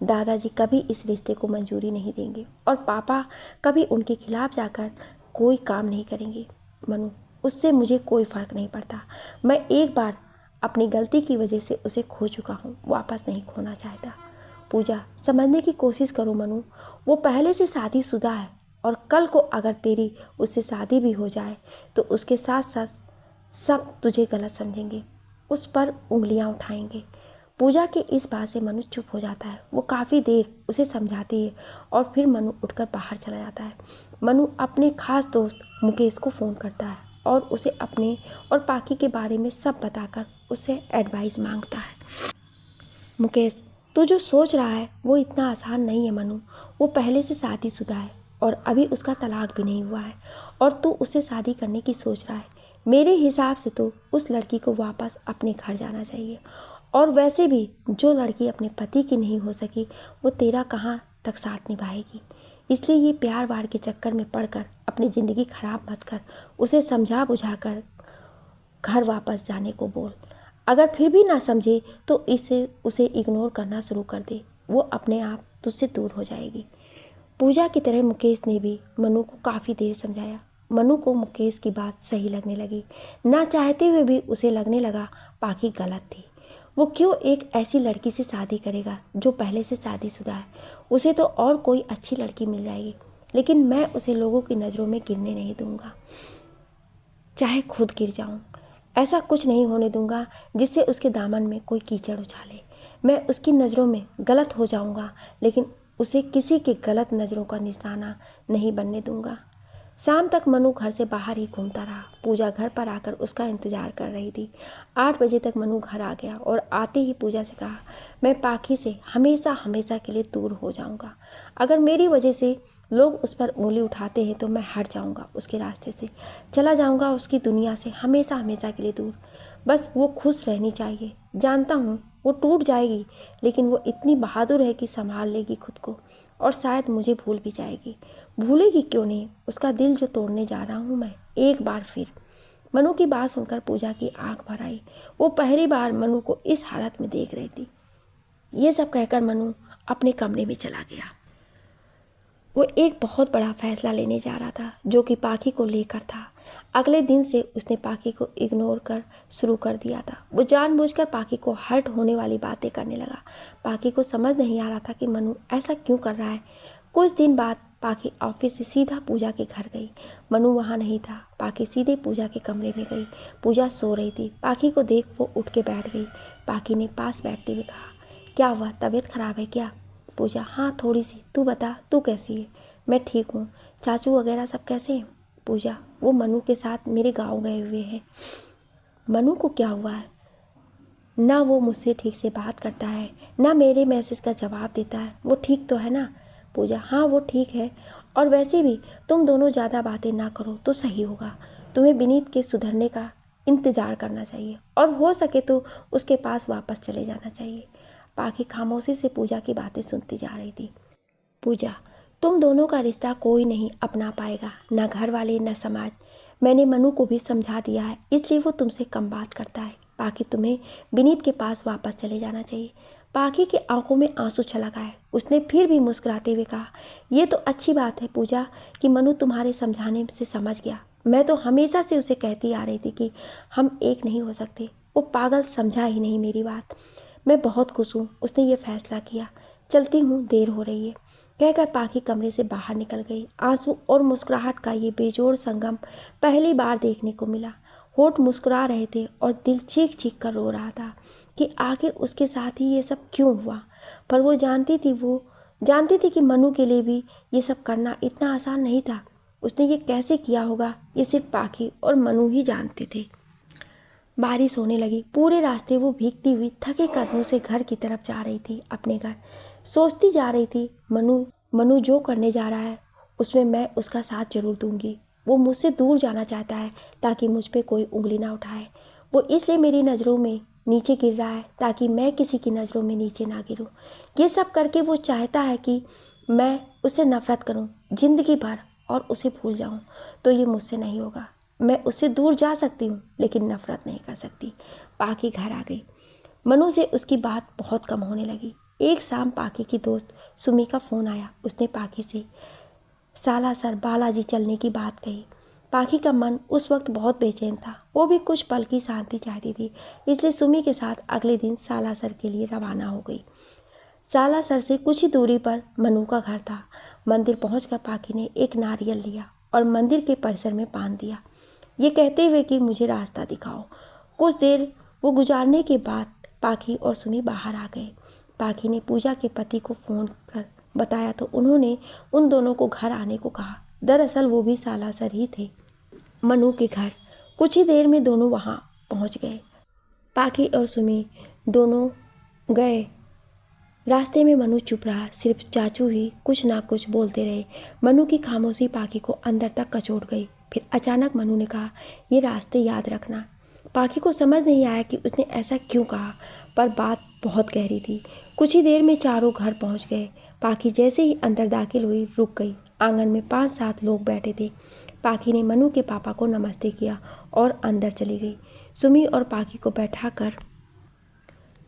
दादाजी कभी इस रिश्ते को मंजूरी नहीं देंगे और पापा कभी उनके खिलाफ जाकर कोई काम नहीं करेंगे। मनु, उससे मुझे कोई फ़र्क नहीं पड़ता। मैं एक बार अपनी गलती की वजह से उसे खो चुका हूँ, वापस नहीं खोना चाहता। पूजा, समझने की कोशिश करो मनु, वो पहले से शादीशुदा है और कल को अगर तेरी उससे शादी भी हो जाए तो उसके साथ साथ सब तुझे गलत समझेंगे, उस पर उंगलियां उठाएंगे। पूजा के इस बात से मनु चुप हो जाता है। वो काफ़ी देर उसे समझाती है और फिर मनु उठकर बाहर चला जाता है। मनु अपने खास दोस्त मुकेश को फ़ोन करता है और उसे अपने और पाखी के बारे में सब बताकर उससे एडवाइस मांगता है। मुकेश, तू जो सोच रहा है वो इतना आसान नहीं है मनु। वो पहले से शादीशुदा है और अभी उसका तलाक भी नहीं हुआ है और तू उससे शादी करने की सोच रहा है। मेरे हिसाब से तो उस लड़की को वापस अपने घर जाना चाहिए। और वैसे भी जो लड़की अपने पति की नहीं हो सकी वो तेरा कहाँ तक साथ निभाएगी। इसलिए ये प्यार वार के चक्कर में पड़कर अपनी ज़िंदगी खराब मत कर। उसे समझा बुझा कर घर वापस जाने को बोल। अगर फिर भी ना समझे तो उसे इग्नोर करना शुरू कर दे। वो अपने आप तुझसे दूर हो जाएगी। पूजा की तरह मुकेश ने भी मनु को काफ़ी देर समझाया। मनु को मुकेश की बात सही लगने लगी। ना चाहते हुए भी उसे लगने लगा पाखी गलत थी। वो क्यों एक ऐसी लड़की से शादी करेगा जो पहले से शादीशुदा है। उसे तो और कोई अच्छी लड़की मिल जाएगी, लेकिन मैं उसे लोगों की नज़रों में गिरने नहीं दूंगा, चाहे खुद गिर जाऊं। ऐसा कुछ नहीं होने दूंगा जिससे उसके दामन में कोई कीचड़ उछाले। मैं उसकी नज़रों में गलत हो जाऊंगा, लेकिन उसे किसी के गलत नज़रों का निशाना नहीं बनने दूंगा। शाम तक मनु घर से बाहर ही घूमता रहा। पूजा घर पर आकर उसका इंतज़ार कर रही थी। 8 बजे तक मनु घर आ गया और आते ही पूजा से कहा, मैं पाखी से हमेशा हमेशा के लिए दूर हो जाऊंगा। अगर मेरी वजह से लोग उस पर उंगली उठाते हैं तो मैं हट जाऊंगा, उसके रास्ते से चला जाऊंगा, उसकी दुनिया से हमेशा हमेशा के लिए दूर। बस वो खुश रहनी चाहिए। जानता हूँ वो टूट जाएगी, लेकिन वो इतनी बहादुर है कि संभाल लेगी खुद को और शायद मुझे भूल भी जाएगी। भूलेगी क्यों नहीं, उसका दिल जो तोड़ने जा रहा हूँ मैं एक बार फिर। मनु की बात सुनकर पूजा की आंख भर आई। वो पहली बार मनु को इस हालत में देख रही थी। ये सब कहकर मनु अपने कमरे में चला गया। वो एक बहुत बड़ा फैसला लेने जा रहा था जो कि पाखी को लेकर था। अगले दिन से उसने पाखी को इग्नोर कर शुरू कर दिया था। वो जानबूझकर पाखी को हर्ट होने वाली बातें करने लगा। पाखी को समझ नहीं आ रहा था कि मनु ऐसा क्यों कर रहा है। कुछ दिन बाद पाखी ऑफिस से सीधा पूजा के घर गई। मनु वहाँ नहीं था। पाखी सीधे पूजा के कमरे में गई। पूजा सो रही थी। पाखी को देख वो उठ के बैठ गई। पाखी ने पास बैठते हुए कहा, क्या हुआ, तबीयत खराब है क्या? पूजा, हाँ थोड़ी सी। तू बता, तू कैसी है? मैं ठीक हूँ। चाचू वगैरह सब कैसे हैं? पूजा, वो मनु के साथ मेरे गांव गए हुए हैं। मनु को क्या हुआ है? ना वो मुझसे ठीक से बात करता है, ना मेरे मैसेज का जवाब देता है। वो ठीक तो है ना? पूजा, हाँ वो ठीक है। और वैसे भी तुम दोनों ज़्यादा बातें ना करो तो सही होगा। तुम्हें विनीत के सुधरने का इंतज़ार करना चाहिए और हो सके तो उसके पास वापस चले जाना चाहिए। पाखी खामोशी से पूजा की बातें सुनती जा रही थी। पूजा, तुम दोनों का रिश्ता कोई नहीं अपना पाएगा, ना घर वाले ना समाज। मैंने मनु को भी समझा दिया है, इसलिए वो तुमसे कम बात करता है। पाखी, तुम्हें विनीत के पास वापस चले जाना चाहिए। पाखी की आंखों में आंसू छलक आए। उसने फिर भी मुस्कुराते हुए कहा, यह तो अच्छी बात है पूजा कि मनु तुम्हारे समझाने से समझ गया। मैं तो हमेशा से उसे कहती आ रही थी कि हम एक नहीं हो सकते। वो पागल समझा ही नहीं मेरी बात। मैं बहुत खुश हूँ उसने ये फैसला किया। चलती हूँ, देर हो रही है। कहकर पाखी कमरे से बाहर निकल गई। आंसू और मुस्कुराहट का ये बेजोड़ संगम पहली बार देखने को मिला। होठ मुस्कुरा रहे थे और दिल चीख चीख कर रो रहा था कि आखिर उसके साथ ही ये सब क्यों हुआ। पर वो जानती थी कि मनु के लिए भी ये सब करना इतना आसान नहीं था। उसने ये कैसे किया होगा ये सिर्फ पाखी और मनु ही जानते थे। बारिश होने लगी। पूरे रास्ते वो भीगती हुई थके कदमों से घर की तरफ जा रही थी, अपने घर। सोचती जा रही थी, मनु जो करने जा रहा है उसमें मैं उसका साथ जरूर दूंगी। वो मुझसे दूर जाना चाहता है ताकि मुझ पे कोई उंगली ना उठाए। वो इसलिए मेरी नज़रों में नीचे गिर रहा है ताकि मैं किसी की नज़रों में नीचे ना गिरूं। ये सब करके वो चाहता है कि मैं उससे नफ़रत करूं ज़िंदगी भर और उसे भूल जाऊं। तो ये मुझसे नहीं होगा। मैं उससे दूर जा सकती हूँ लेकिन नफ़रत नहीं कर सकती। पाखी घर आ गई। मनु से उसकी बात बहुत कम होने लगी। एक शाम पाखी की दोस्त सुमी का फ़ोन आया। उसने पाखी से सालासर बालाजी चलने की बात कही। पाखी का मन उस वक्त बहुत बेचैन था। वो भी कुछ पल की शांति चाहती थी, इसलिए सुमी के साथ अगले दिन सालासर के लिए रवाना हो गई। सालासर से कुछ ही दूरी पर मनु का घर था। मंदिर पहुंचकर पाखी ने एक नारियल लिया और मंदिर के परिसर में बांध दिया, ये कहते हुए कि मुझे रास्ता दिखाओ। कुछ देर वो गुजारने के बाद पाखी और सुमी बाहर आ गए। पाखी ने पूजा के पति को फ़ोन कर बताया तो उन्होंने उन दोनों को घर आने को कहा। दरअसल वो भी सालासर ही थे, मनु के घर। कुछ ही देर में दोनों वहाँ पहुँच गए। पाखी और सुमी दोनों गए। रास्ते में मनु चुप रहा, सिर्फ चाचू ही कुछ ना कुछ बोलते रहे। मनु की खामोशी पाखी को अंदर तक कचोट गई। फिर अचानक मनु ने कहा, ये रास्ते याद रखना। पाखी को समझ नहीं आया कि उसने ऐसा क्यों कहा, पर बात बहुत गहरी थी। कुछ ही देर में चारों घर पहुंच गए। पाखी जैसे ही अंदर दाखिल हुई रुक गई। आंगन में 5-7 लोग बैठे थे। पाखी ने मनु के पापा को नमस्ते किया और अंदर चली गई। सुमी और पाखी को बैठाकर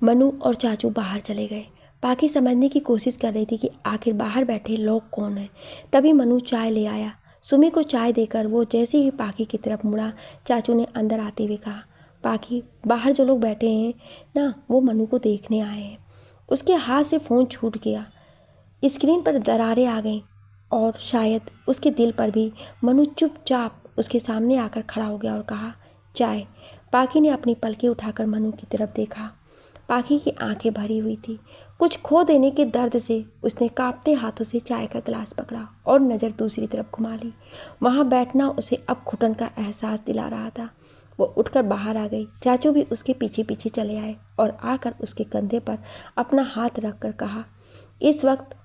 मनु और चाचू बाहर चले गए। पाखी समझने की कोशिश कर रही थी कि आखिर बाहर बैठे लोग कौन हैं। तभी मनु चाय ले आया। सुमी को चाय देकर वो जैसे ही पाखी की तरफ मुड़ा, चाचू ने अंदर आते हुए कहा, पाखी, बाहर जो लोग बैठे हैं ना, वो मनु को देखने आए हैं। उसके हाथ से फ़ोन छूट गया। स्क्रीन पर दरारें आ गईं और शायद उसके दिल पर भी। मनु चुपचाप उसके सामने आकर खड़ा हो गया और कहा, चाय। पाखी ने अपनी पलकें उठाकर मनु की तरफ देखा। पाखी की आंखें भरी हुई थी। कुछ खो देने के दर्द से उसने कांपते हाथों से चाय का गिलास पकड़ा और नज़र दूसरी तरफ घुमा ली। वहाँ बैठना उसे अब घुटन का एहसास दिला रहा था। वो उठकर बाहर आ गई। चाचू भी उसके पीछे पीछे चले आए और आकर उसके कंधे पर अपना हाथ रखकर कहा, इस वक्त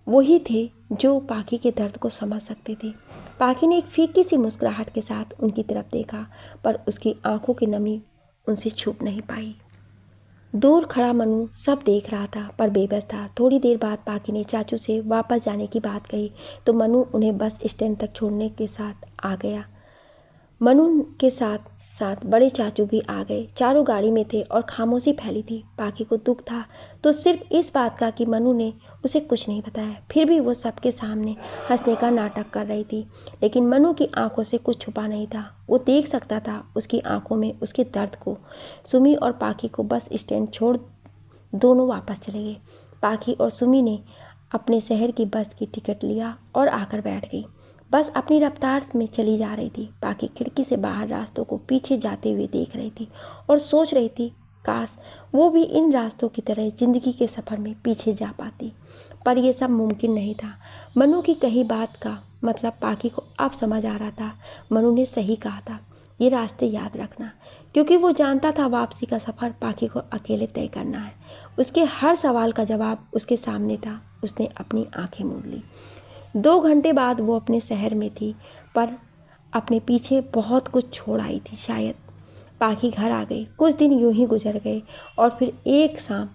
वही थे जो पाखी के दर्द को समझ सकते थे। पाखी ने एक फीकी सी मुस्कुराहट के साथ उनकी तरफ देखा, पर उसकी आंखों की नमी उनसे छुप नहीं पाई। दूर खड़ा मनु सब देख रहा था, पर बेबस था। थोड़ी देर बाद पाखी ने चाचू से वापस जाने की बात कही तो मनु उन्हें बस स्टैंड तक छोड़ने के साथ आ गया। मनु के साथ साथ बड़े चाचू भी आ गए। चारों गाड़ी में थे और खामोशी फैली थी। पाखी को दुख था तो सिर्फ इस बात का कि मनु ने उसे कुछ नहीं बताया। फिर भी वो सबके सामने हंसने का नाटक कर रही थी, लेकिन मनु की आंखों से कुछ छुपा नहीं था। वो देख सकता था उसकी आंखों में उसके दर्द को। सुमी और पाखी को बस स्टैंड छोड़ दोनों वापस चले गए। पाखी और सुमी ने अपने शहर की बस की टिकट लिया और आकर बैठ गई। बस अपनी रफ्तार में चली जा रही थी। पाखी खिड़की से बाहर रास्तों को पीछे जाते हुए देख रही थी और सोच रही थी, काश वो भी इन रास्तों की तरह ज़िंदगी के सफ़र में पीछे जा पाती, पर यह सब मुमकिन नहीं था। मनु की कही बात का मतलब पाखी को अब समझ आ रहा था। मनु ने सही कहा था, ये रास्ते याद रखना, क्योंकि वो जानता था वापसी का सफ़र पाखी को अकेले तय करना है। उसके हर सवाल का जवाब उसके सामने था। उसने अपनी आंखें मूंद ली। 2 घंटे बाद वो अपने शहर में थी, पर अपने पीछे बहुत कुछ छोड़ आई थी शायद। पाखी घर आ गई। कुछ दिन यूं ही गुजर गए और फिर एक शाम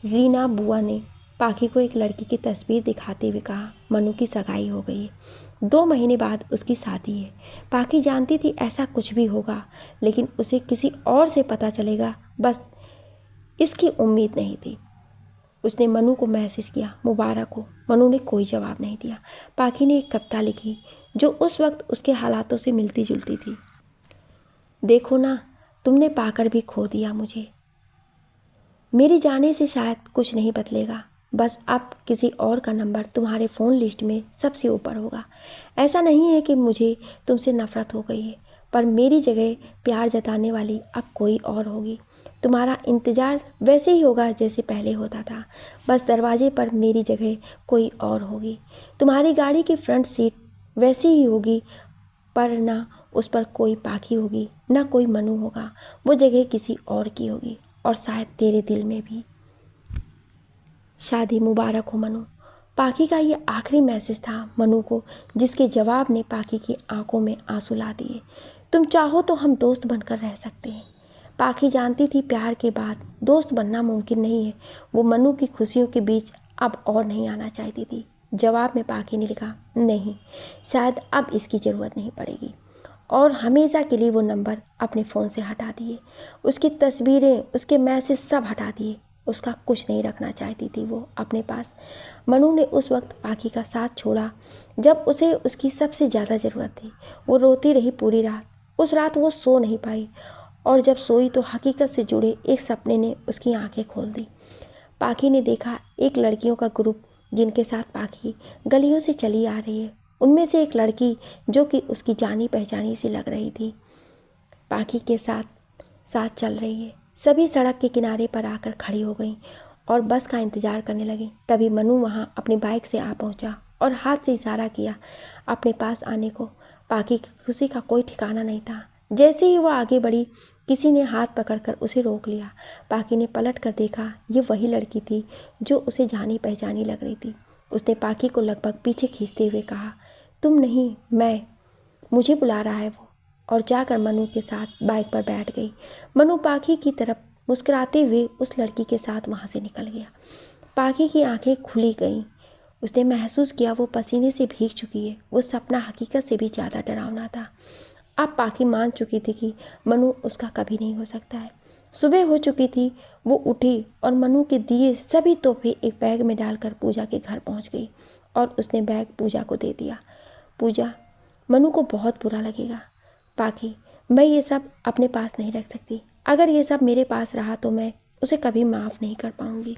रीना बुआ ने पाखी को एक लड़की की तस्वीर दिखाते हुए कहा, मनु की सगाई हो गई है। 2 महीने बाद उसकी शादी है। पाखी जानती थी ऐसा कुछ भी होगा, लेकिन उसे किसी और से पता चलेगा, बस इसकी उम्मीद नहीं थी। उसने मनु को मैसेज किया, मुबारक हो। मनु ने कोई जवाब नहीं दिया। पाखी ने एक कविता लिखी जो उस वक्त उसके हालातों से मिलती जुलती थी। देखो ना, तुमने पाकर भी खो दिया मुझे। मेरे जाने से शायद कुछ नहीं बदलेगा, बस अब किसी और का नंबर तुम्हारे फ़ोन लिस्ट में सबसे ऊपर होगा। ऐसा नहीं है कि मुझे तुमसे नफ़रत हो गई है, पर मेरी जगह प्यार जताने वाली अब कोई और होगी। तुम्हारा इंतज़ार वैसे ही होगा जैसे पहले होता था, बस दरवाजे पर मेरी जगह कोई और होगी। तुम्हारी गाड़ी की फ्रंट सीट वैसी ही होगी, पर ना उस पर कोई पाखी होगी, ना कोई मनु होगा। वो जगह किसी और की होगी, और शायद तेरे दिल में भी। शादी मुबारक हो मनु। पाखी का ये आखिरी मैसेज था मनु को, जिसके जवाब ने पाखी की आंखों में आंसू ला दिए। तुम चाहो तो हम दोस्त बनकर रह सकते हैं। पाखी जानती थी प्यार के बाद दोस्त बनना मुमकिन नहीं है। वो मनु की खुशियों के बीच अब और नहीं आना चाहती थी। जवाब में पाखी ने लिखा, नहीं, शायद अब इसकी ज़रूरत नहीं पड़ेगी। और हमेशा के लिए वो नंबर अपने फ़ोन से हटा दिए। उसकी तस्वीरें, उसके मैसेज सब हटा दिए। उसका कुछ नहीं रखना चाहती थी वो अपने पास। मनु ने उस वक्त पाखी का साथ छोड़ा जब उसे उसकी सबसे ज़्यादा ज़रूरत थी। वो रोती रही पूरी रात। उस रात वो सो नहीं पाई और जब सोई तो हकीकत से जुड़े एक सपने ने उसकी आंखें खोल दी। पाखी ने देखा एक लड़कियों का ग्रुप जिनके साथ पाखी गलियों से चली आ रही है। उनमें से एक लड़की जो कि उसकी जानी पहचानी सी लग रही थी पाखी के साथ साथ चल रही है। सभी सड़क के किनारे पर आकर खड़ी हो गईं और बस का इंतज़ार करने लगी। तभी मनु वहाँ अपनी बाइक से आ पहुँचा और हाथ से इशारा किया अपने पास आने को। पाखी की खुशी का कोई ठिकाना नहीं था। जैसे ही वह आगे बढ़ी किसी ने हाथ पकड़कर उसे रोक लिया। पाखी ने पलट कर देखा, ये वही लड़की थी जो उसे जानी पहचानी लग रही थी। उसने पाखी को लगभग पीछे खींचते हुए कहा, तुम नहीं मैं, मुझे बुला रहा है वो, और जाकर मनु के साथ बाइक पर बैठ गई। मनु पाखी की तरफ मुस्कुराते हुए उस लड़की के साथ वहाँ से निकल गया। पाखी की आंखें खुली गईं। उसने महसूस किया वो पसीने से भीग चुकी है। वो सपना हकीकत से भी ज़्यादा डरावना था। अब पाखी मान चुकी थी कि मनु उसका कभी नहीं हो सकता है। सुबह हो चुकी थी। वो उठी और मनु के दिए सभी तोहफे एक बैग में डालकर पूजा के घर पहुंच गई और उसने बैग पूजा को दे दिया। पूजा, मनु को बहुत बुरा लगेगा। पाखी, मैं ये सब अपने पास नहीं रख सकती। अगर ये सब मेरे पास रहा तो मैं उसे कभी माफ़ नहीं कर पाऊंगी।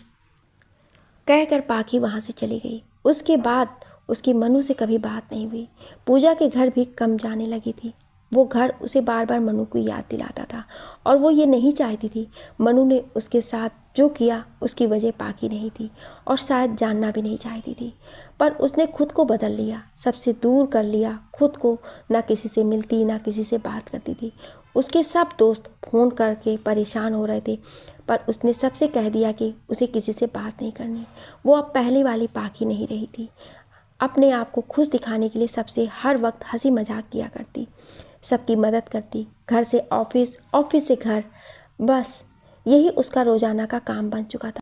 कहकर पाखी वहाँ से चली गई। उसके बाद उसकी मनु से कभी बात नहीं हुई। पूजा के घर भी कम जाने लगी थी। वो घर उसे बार बार मनु को याद दिलाता था और वो ये नहीं चाहती थी मनु ने उसके साथ जो किया उसकी वजह पाखी नहीं थी और शायद जानना भी नहीं चाहती थी। पर उसने खुद को बदल लिया, सबसे दूर कर लिया खुद को। ना किसी से मिलती, ना किसी से बात करती थी। उसके सब दोस्त फ़ोन करके परेशान हो रहे थे पर उसने सबसे कह दिया कि उसे किसी से बात नहीं करनी। वो अब पहले वाली पाखी नहीं रही थी। अपने आप को खुश दिखाने के लिए सबसे हर वक्त हंसी मजाक किया करती, सबकी मदद करती, घर से ऑफिस, ऑफिस से घर, बस यही उसका रोज़ाना का काम बन चुका था।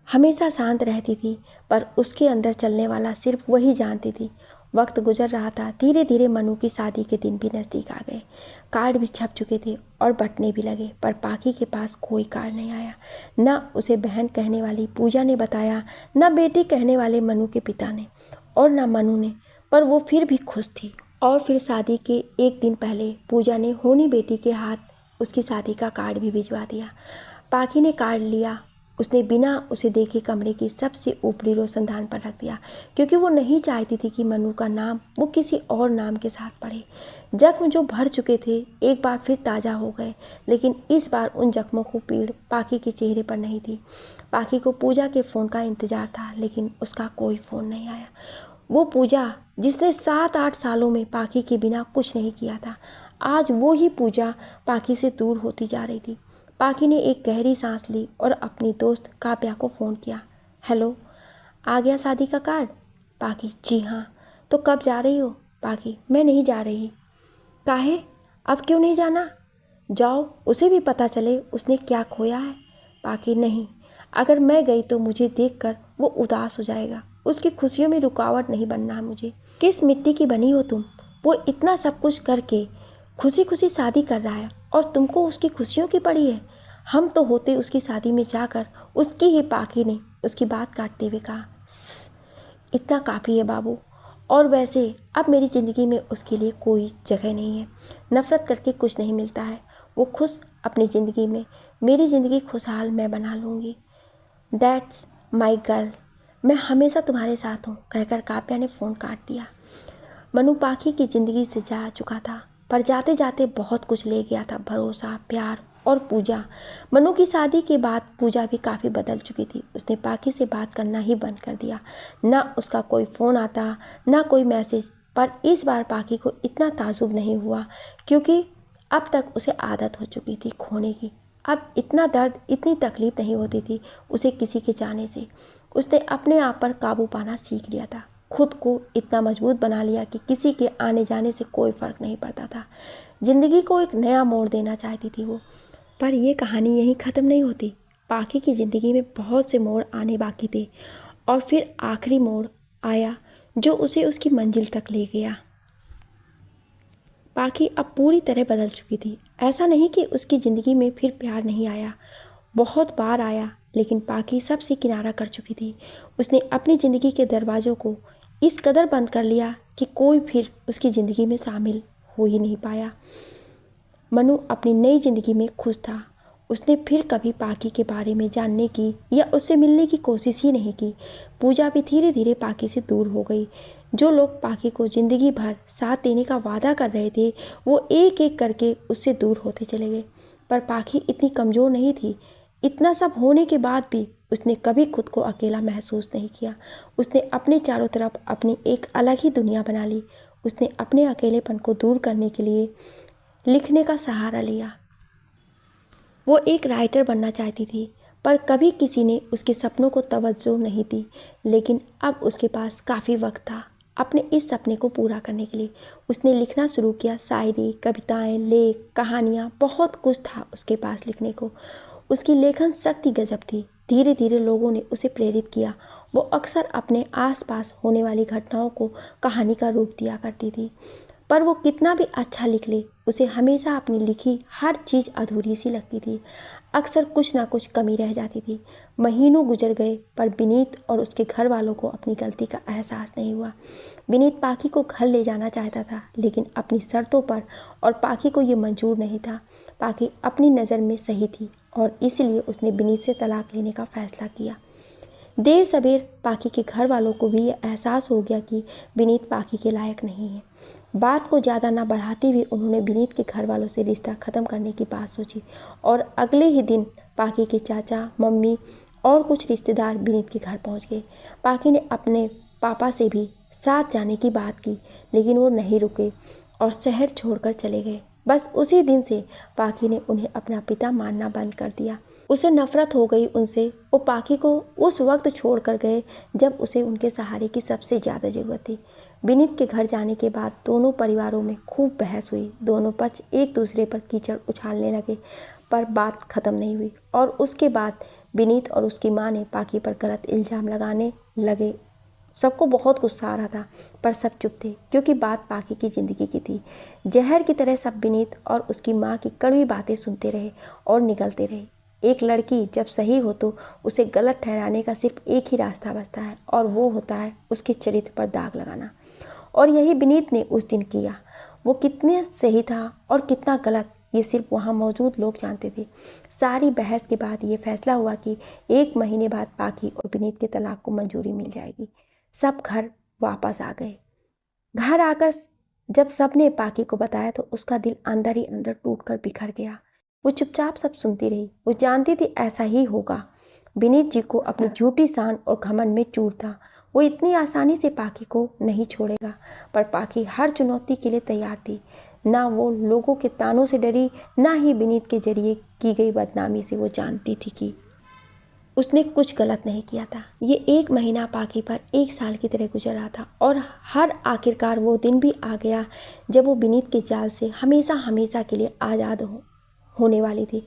हमेशा शांत रहती थी पर उसके अंदर चलने वाला सिर्फ वही जानती थी। वक्त गुजर रहा था। धीरे धीरे मनु की शादी के दिन भी नज़दीक आ गए। कार्ड भी छप चुके थे और बंटने भी लगे पर पाखी के पास कोई कार्ड नहीं आया। न उसे बहन कहने वाली पूजा ने बताया, न बेटी कहने वाले मनु के पिता ने, और न मनु ने। पर वो फिर भी खुश थी। और फिर शादी के एक दिन पहले पूजा ने होनी बेटी के हाथ उसकी शादी का कार्ड भी भिजवा दिया। पाखी ने कार्ड लिया। उसने बिना उसे देखे कमरे की सबसे ऊपरी रोशनदान पर रख दिया क्योंकि वो नहीं चाहती थी कि मनु का नाम वो किसी और नाम के साथ पढ़े। जख्म जो भर चुके थे एक बार फिर ताज़ा हो गए, लेकिन इस बार उन जख्मों को पीड़ पाखी के चेहरे पर नहीं थी। पाखी को पूजा के फ़ोन का इंतज़ार था लेकिन उसका कोई फ़ोन नहीं आया। वो पूजा जिसने 7-8 सालों में पाखी के बिना कुछ नहीं किया था, आज वो ही पूजा पाखी से दूर होती जा रही थी। पाखी ने एक गहरी सांस ली और अपनी दोस्त काव्या को फ़ोन किया। हेलो, आ गया शादी का कार्ड? पाखी, जी हाँ। तो कब जा रही हो? पाखी, मैं नहीं जा रही। काहे? अब क्यों नहीं जाना? जाओ, उसे भी पता चले उसने क्या खोया है। पाखी, नहीं, अगर मैं गई तो मुझे देखकर वो उदास हो जाएगा। उसकी खुशियों में रुकावट नहीं बनना मुझे। किस मिट्टी की बनी हो तुम? वो इतना सब कुछ करके खुशी खुशी शादी कर रहा है और तुमको उसकी खुशियों की पड़ी है। हम तो होते उसकी शादी में जाकर उसकी ही। पाखी ने उसकी बात काटते हुए कहा, इतना काफ़ी है बाबू, और वैसे अब मेरी ज़िंदगी में उसके लिए कोई जगह नहीं है। नफ़रत करके कुछ नहीं मिलता है। वो खुश अपनी ज़िंदगी में, मेरी ज़िंदगी खुशहाल मैं बना लूँगी। दैट्स माई गर्ल, मैं हमेशा तुम्हारे साथ हूँ, कहकर काव्या ने फ़ोन काट दिया। मनु पाखी की ज़िंदगी से जा चुका था पर जाते जाते बहुत कुछ ले गया था, भरोसा, प्यार और पूजा। मनु की शादी के बाद पूजा भी काफ़ी बदल चुकी थी। उसने पाखी से बात करना ही बंद कर दिया। ना उसका कोई फ़ोन आता, ना कोई मैसेज। पर इस बार पाखी को इतना ताजुब नहीं हुआ क्योंकि अब तक उसे आदत हो चुकी थी खोने की। अब इतना दर्द, इतनी तकलीफ़ नहीं होती थी उसे किसी के जाने से। उसने अपने आप पर काबू पाना सीख लिया था, खुद को इतना मजबूत बना लिया कि किसी के आने जाने से कोई फ़र्क नहीं पड़ता था। ज़िंदगी को एक नया मोड़ देना चाहती थी वो। पर यह कहानी यहीं ख़त्म नहीं होती। पाखी की ज़िंदगी में बहुत से मोड़ आने बाकी थे और फिर आखिरी मोड़ आया जो उसे उसकी मंजिल तक ले गया। पाखी अब पूरी तरह बदल चुकी थी। ऐसा नहीं कि उसकी ज़िंदगी में फिर प्यार नहीं आया, बहुत बार आया, लेकिन पाखी सबसे किनारा कर चुकी थी। उसने अपनी ज़िंदगी के दरवाज़ों को इस कदर बंद कर लिया कि कोई फिर उसकी ज़िंदगी में शामिल हो ही नहीं पाया। मनु अपनी नई ज़िंदगी में खुश था। उसने फिर कभी पाखी के बारे में जानने की या उससे मिलने की कोशिश ही नहीं की। पूजा भी धीरे धीरे पाखी से दूर हो गई। जो लोग पाखी को ज़िंदगी भर साथ देने का वादा कर रहे थे वो एक एक करके उससे दूर होते चले गए। पर पाखी इतनी कमज़ोर नहीं थी। इतना सब होने के बाद भी उसने कभी खुद को अकेला महसूस नहीं किया। उसने अपने चारों तरफ अपनी एक अलग ही दुनिया बना ली। उसने अपने अकेलेपन को दूर करने के लिए लिखने का सहारा लिया। वो एक राइटर बनना चाहती थी, पर कभी किसी ने उसके सपनों को तवज्जो नहीं दी। लेकिन अब उसके पास काफ़ी वक्त था अपने इस सपने को पूरा करने के लिए। उसने लिखना शुरू किया। शायरी, कविताएं, लेख, कहानियाँ, बहुत कुछ था उसके पास लिखने को। उसकी लेखन शक्ति गजब थी। धीरे धीरे लोगों ने उसे प्रेरित किया। वो अक्सर अपने आसपास होने वाली घटनाओं को कहानी का रूप दिया करती थी। पर वो कितना भी अच्छा लिख ले, उसे हमेशा अपनी लिखी हर चीज़ अधूरी सी लगती थी। अक्सर कुछ ना कुछ कमी रह जाती थी। महीनों गुजर गए पर विनीत और उसके घर वालों को अपनी गलती का एहसास नहीं हुआ। विनीत पाखी को घर ले जाना चाहता था, लेकिन अपनी शर्तों पर, और पाखी को ये मंजूर नहीं था। पाखी अपनी नज़र में सही थी और इसलिए उसने विनीत से तलाक लेने का फैसला किया। देर सबेर पाखी के घर वालों को भी यह एहसास हो गया कि विनीत पाखी के लायक नहीं है। बात को ज़्यादा ना बढ़ाते हुए उन्होंने विनीत के घर वालों से रिश्ता ख़त्म करने की बात सोची और अगले ही दिन पाखी के चाचा, मम्मी और कुछ रिश्तेदार विनीत के घर पहुंच गए। पाखी ने अपने पापा से भी साथ जाने की बात की, लेकिन वो नहीं रुके और शहर छोड़कर चले गए। बस उसी दिन से पाखी ने उन्हें अपना पिता मानना बंद कर दिया। उसे नफरत हो गई उनसे। वो पाखी को उस वक्त छोड़ कर गए जब उसे उनके सहारे की सबसे ज़्यादा ज़रूरत थी। विनीत के घर जाने के बाद दोनों परिवारों में खूब बहस हुई। दोनों पक्ष एक दूसरे पर कीचड़ उछालने लगे, पर बात ख़त्म नहीं हुई। और उसके बाद विनीत और उसकी माँ ने पाखी पर गलत इल्ज़ाम लगाने लगे। सबको बहुत गुस्सा आ रहा था, पर सब चुप थे, क्योंकि बात पाखी की ज़िंदगी की थी। जहर की तरह सब विनीत और उसकी माँ की कड़वी बातें सुनते रहे और निगलते रहे। एक लड़की जब सही हो तो उसे गलत ठहराने का सिर्फ एक ही रास्ता बचता है, और वो होता है उसके चरित्र पर दाग लगाना। और यही विनीत ने उस दिन किया। वो कितने सही था और कितना गलत, ये सिर्फ वहाँ मौजूद लोग जानते थे। सारी बहस के बाद ये फैसला हुआ कि 1 महीने बाद पाखी और विनीत के तलाक को मंजूरी मिल जाएगी। सब घर वापस आ गए। घर आकर जब सब ने पाखी को बताया तो उसका दिल अंदर ही अंदर टूटकर बिखर गया। वो चुपचाप सब सुनती रही। वो जानती थी ऐसा ही होगा। विनीत जी को अपनी झूठी शान और घमंड में चूर था। वो इतनी आसानी से पाखी को नहीं छोड़ेगा। पर पाखी हर चुनौती के लिए तैयार थी। ना वो लोगों के तानों से डरी, ना ही विनीत के जरिए की गई बदनामी से। वो जानती थी कि उसने कुछ गलत नहीं किया था। ये 1 महीना पाखी पर 1 साल की तरह गुजर रहा था, और हर आखिरकार वो दिन भी आ गया जब वो विनीत के जाल से हमेशा हमेशा के लिए आज़ाद होने वाली थी।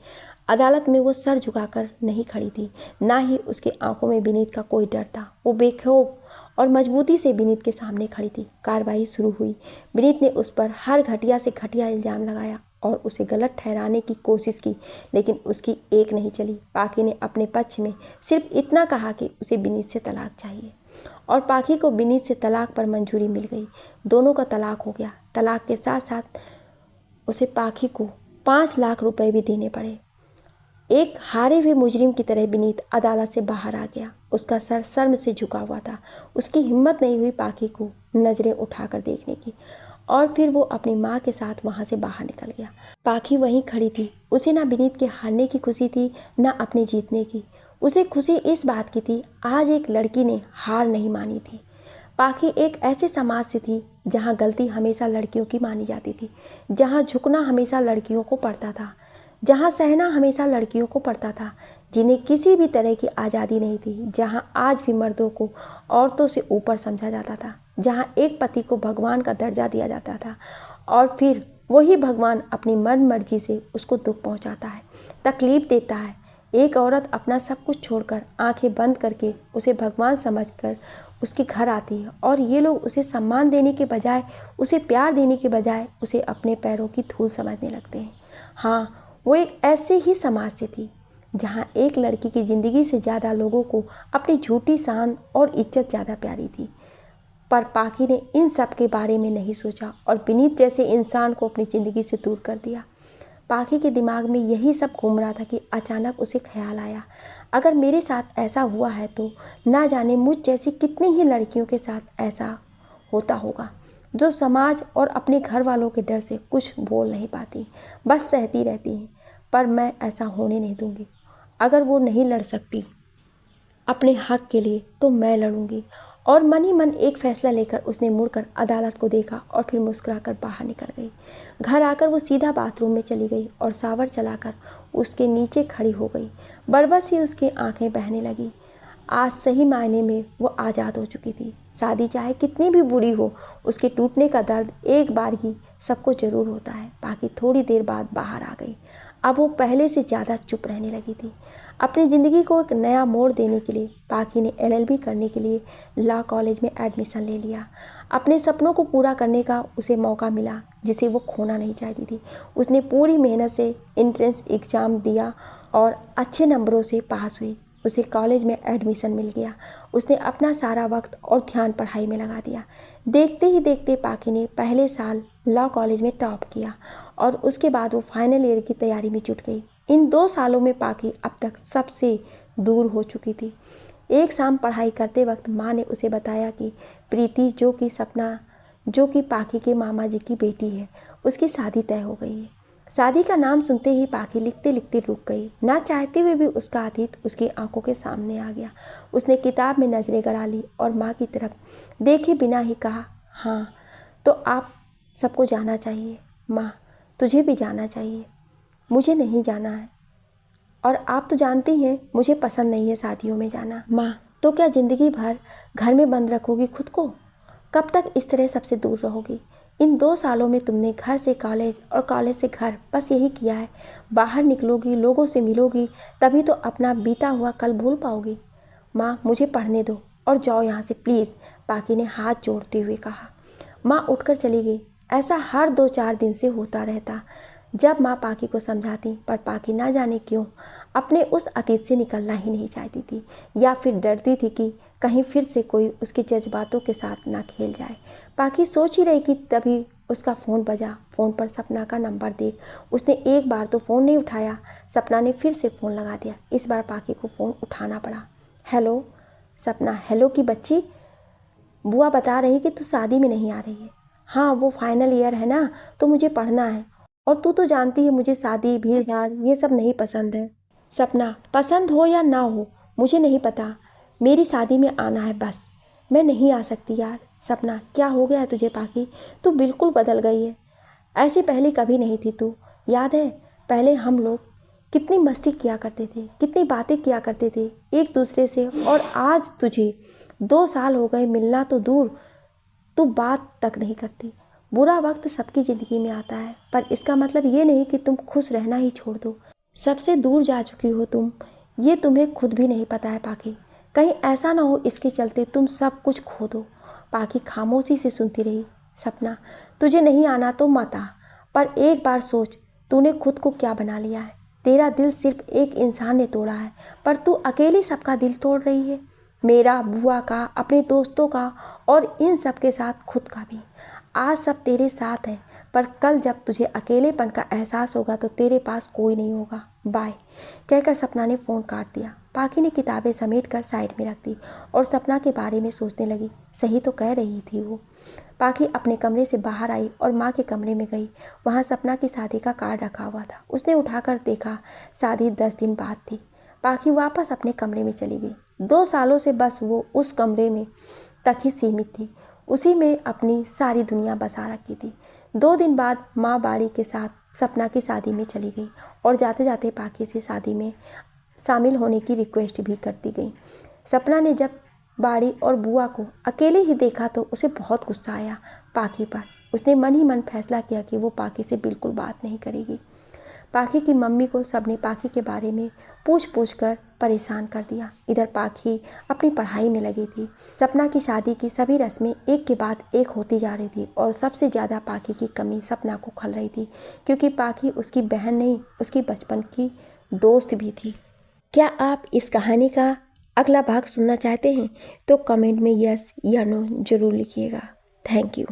अदालत में वो सर झुकाकर नहीं खड़ी थी, ना ही उसके आंखों में विनीत का कोई डर था। वो बेखौफ और मजबूती से विनीत के सामने खड़ी थी। कार्रवाई शुरू हुई। विनीत ने उस पर हर घटिया से घटिया इल्ज़ाम लगाया और उसे गलत ठहराने की कोशिश की, लेकिन उसकी एक नहीं चली। पाखी ने अपने पक्ष में सिर्फ इतना कहा कि उसे विनीत से तलाक चाहिए, और पाखी को विनीत से तलाक पर मंजूरी मिल गई। दोनों का तलाक हो गया। तलाक के साथ साथ उसे पाखी को 5 लाख रुपए भी देने पड़े। एक हारे हुए मुजरिम की तरह विनीत अदालत से बाहर आ गया। उसका सर शर्म से झुका हुआ था। उसकी हिम्मत नहीं हुई पाखी को नज़रें उठाकर देखने की, और फिर वो अपनी माँ के साथ वहाँ से बाहर निकल गया। पाखी वहीं खड़ी थी। उसे ना विनीत के हारने की खुशी थी, ना अपने जीतने की। उसे खुशी इस बात की थी, आज एक लड़की ने हार नहीं मानी थी। पाखी एक ऐसे समाज से थी जहाँ गलती हमेशा लड़कियों की मानी जाती थी, जहाँ झुकना हमेशा लड़कियों को पड़ता था, जहाँ सहना हमेशा लड़कियों को पड़ता था, जिन्हें किसी भी तरह की आज़ादी नहीं थी, जहाँ आज भी मर्दों को औरतों से ऊपर समझा जाता था, जहाँ एक पति को भगवान का दर्जा दिया जाता था, और फिर वही भगवान अपनी मन मर्जी से उसको दुख पहुँचाता है, तकलीफ़ देता है। एक औरत अपना सब कुछ छोड़कर आंखें बंद करके उसे भगवान समझकर उसके घर आती है, और ये लोग उसे सम्मान देने के बजाय, उसे प्यार देने के बजाय उसे अपने पैरों की धूल समझने लगते हैं। हाँ, वो एक ऐसे ही समाज से थी जहाँ एक लड़की की ज़िंदगी से ज़्यादा लोगों को अपनी झूठी शान और इज्जत ज़्यादा प्यारी थी। पर पाखी ने इन सब के बारे में नहीं सोचा और विनीत जैसे इंसान को अपनी ज़िंदगी से दूर कर दिया। पाखी के दिमाग में यही सब घूम रहा था कि अचानक उसे ख्याल आया, अगर मेरे साथ ऐसा हुआ है तो ना जाने मुझ जैसी कितनी ही लड़कियों के साथ ऐसा होता होगा, जो समाज और अपने घर वालों के डर से कुछ बोल नहीं पाती, बस सहती रहती हैं। पर मैं ऐसा होने नहीं दूंगी। अगर वो नहीं लड़ सकती अपने हक के लिए तो मैं लड़ूंगी। और मन ही मन एक फैसला लेकर उसने मुड़कर अदालत को देखा और फिर मुस्कुराकर बाहर निकल गई। घर आकर वो सीधा बाथरूम में चली गई और शावर चलाकर उसके नीचे खड़ी हो गई। बरबस ही उसकी आंखें बहने लगी। आज सही मायने में वो आज़ाद हो चुकी थी। शादी चाहे कितनी भी बुरी हो, उसके टूटने का दर्द एक बार ही सबको ज़रूर होता है। बाकी थोड़ी देर बाद बाहर आ गई। अब वो पहले से ज़्यादा चुप रहने लगी थी। अपनी ज़िंदगी को एक नया मोड़ देने के लिए पाखी ने LLB करने के लिए लॉ कॉलेज में एडमिशन ले लिया। अपने सपनों को पूरा करने का उसे मौका मिला, जिसे वो खोना नहीं चाहती थी। उसने पूरी मेहनत से एंट्रेंस एग्ज़ाम दिया और अच्छे नंबरों से पास हुई। उसे कॉलेज में एडमिशन मिल गया। उसने अपना सारा वक्त और ध्यान पढ़ाई में लगा दिया। देखते ही देखते पाखी ने पहले साल लॉ कॉलेज में टॉप किया और उसके बाद वो फाइनल ईयर की तैयारी में जुट गई। इन 2 सालों में पाखी अब तक सबसे दूर हो चुकी थी। एक शाम पढ़ाई करते वक्त माँ ने उसे बताया कि प्रीति जो कि पाखी के मामा जी की बेटी है, उसकी शादी तय हो गई है। शादी का नाम सुनते ही पाखी लिखते लिखते रुक गई। ना चाहते हुए भी उसका अतीत उसकी आंखों के सामने आ गया। उसने किताब में नज़रें गड़ा ली और माँ की तरफ देखे बिना ही कहा, हाँ तो आप सबको जाना चाहिए माँ, तुझे भी जाना चाहिए, मुझे नहीं जाना है। और आप तो जानती हैं मुझे पसंद नहीं है शादियों में जाना। माँ, तो क्या ज़िंदगी भर घर में बंद रखोगी खुद को? कब तक इस तरह सबसे दूर रहोगी? इन 2 सालों में तुमने घर से कॉलेज और कॉलेज से घर बस यही किया है। बाहर निकलोगी, लोगों से मिलोगी, तभी तो अपना बीता हुआ कल भूल पाओगी। माँ, मुझे पढ़ने दो और जाओ यहाँ से प्लीज़, पाखी ने हाथ जोड़ते हुए कहा। माँ उठकर चली गई। ऐसा हर 2-4 दिन से होता रहता। जब माँ पाखी को समझाती, पर पाखी ना जाने क्यों अपने उस अतीत से निकलना ही नहीं चाहती थी, या फिर डरती थी कि कहीं फिर से कोई उसके जज्बातों के साथ ना खेल जाए। पाखी सोच ही रही कि तभी उसका फ़ोन बजा। फ़ोन पर सपना का नंबर देख उसने एक बार तो फ़ोन नहीं उठाया। सपना ने फिर से फ़ोन लगा दिया। इस बार पाखी को फ़ोन उठाना पड़ा। हेलो सपना। हेलो की बच्ची, बुआ बता रही कि तू शादी में नहीं आ रही है। हाँ, वो फाइनल ईयर है ना, तो मुझे पढ़ना है, और तू तो जानती है मुझे शादी भीड़ भाड़ ये सब नहीं पसंद है। सपना, पसंद हो या ना हो मुझे नहीं पता, मेरी शादी में आना है बस। मैं नहीं आ सकती यार। सपना, क्या हो गया है तुझे पाखी? तू बिल्कुल बदल गई है। ऐसी पहले कभी नहीं थी तू। याद है पहले हम लोग कितनी मस्ती किया करते थे, कितनी बातें किया करते थे एक दूसरे से, और आज तुझे 2 साल हो गए, मिलना तो दूर तू बात तक नहीं करती। बुरा वक्त सबकी ज़िंदगी में आता है, पर इसका मतलब ये नहीं कि तुम खुश रहना ही छोड़ दो। सबसे दूर जा चुकी हो तुम, ये तुम्हें खुद भी नहीं पता है पाखी। कहीं ऐसा ना हो इसके चलते तुम सब कुछ खो दो। पाखी खामोशी से सुनती रही। सपना, तुझे नहीं आना तो मत आ, पर एक बार सोच तूने खुद को क्या बना लिया है। तेरा दिल सिर्फ एक इंसान ने तोड़ा है, पर तू अकेली सबका दिल तोड़ रही है। मेरा, बुआ का, अपने दोस्तों का, और इन सब के साथ खुद का भी। आज सब तेरे साथ है, पर कल जब तुझे अकेलेपन का एहसास होगा तो तेरे पास कोई नहीं होगा। बाय कहकर सपना ने फ़ोन काट दिया। पाखी ने किताबें समेट कर साइड में रख दी और सपना के बारे में सोचने लगी। सही तो कह रही थी वो। पाखी अपने कमरे से बाहर आई और माँ के कमरे में गई। वहाँ सपना की शादी का कार्ड रखा हुआ था। उसने उठाकर देखा, शादी 10 दिन बाद थी। पाखी वापस अपने कमरे में चली गई। 2 सालों से बस वो उस कमरे में तक ही सीमित थी, उसी में अपनी सारी दुनिया बसा रखी थी। 2 दिन बाद माँ बाड़ी के साथ सपना की शादी में चली गई और जाते जाते पाखी से शादी में शामिल होने की रिक्वेस्ट भी करती गई। सपना ने जब बाड़ी और बुआ को अकेले ही देखा तो उसे बहुत गुस्सा आया पाखी पर। उसने मन ही मन फैसला किया कि वो पाखी से बिल्कुल बात नहीं करेगी। पाखी की मम्मी को सबने पाखी के बारे में पूछ कर परेशान कर दिया। इधर पाखी अपनी पढ़ाई में लगी थी। सपना की शादी की सभी रस्में एक के बाद एक होती जा रही थी और सबसे ज़्यादा पाखी की कमी सपना को खल रही थी, क्योंकि पाखी उसकी बहन नहीं, उसकी बचपन की दोस्त भी थी। क्या आप इस कहानी का अगला भाग सुनना चाहते हैं? तो कमेंट में यस या नो ज़रूर लिखिएगा। Thank you.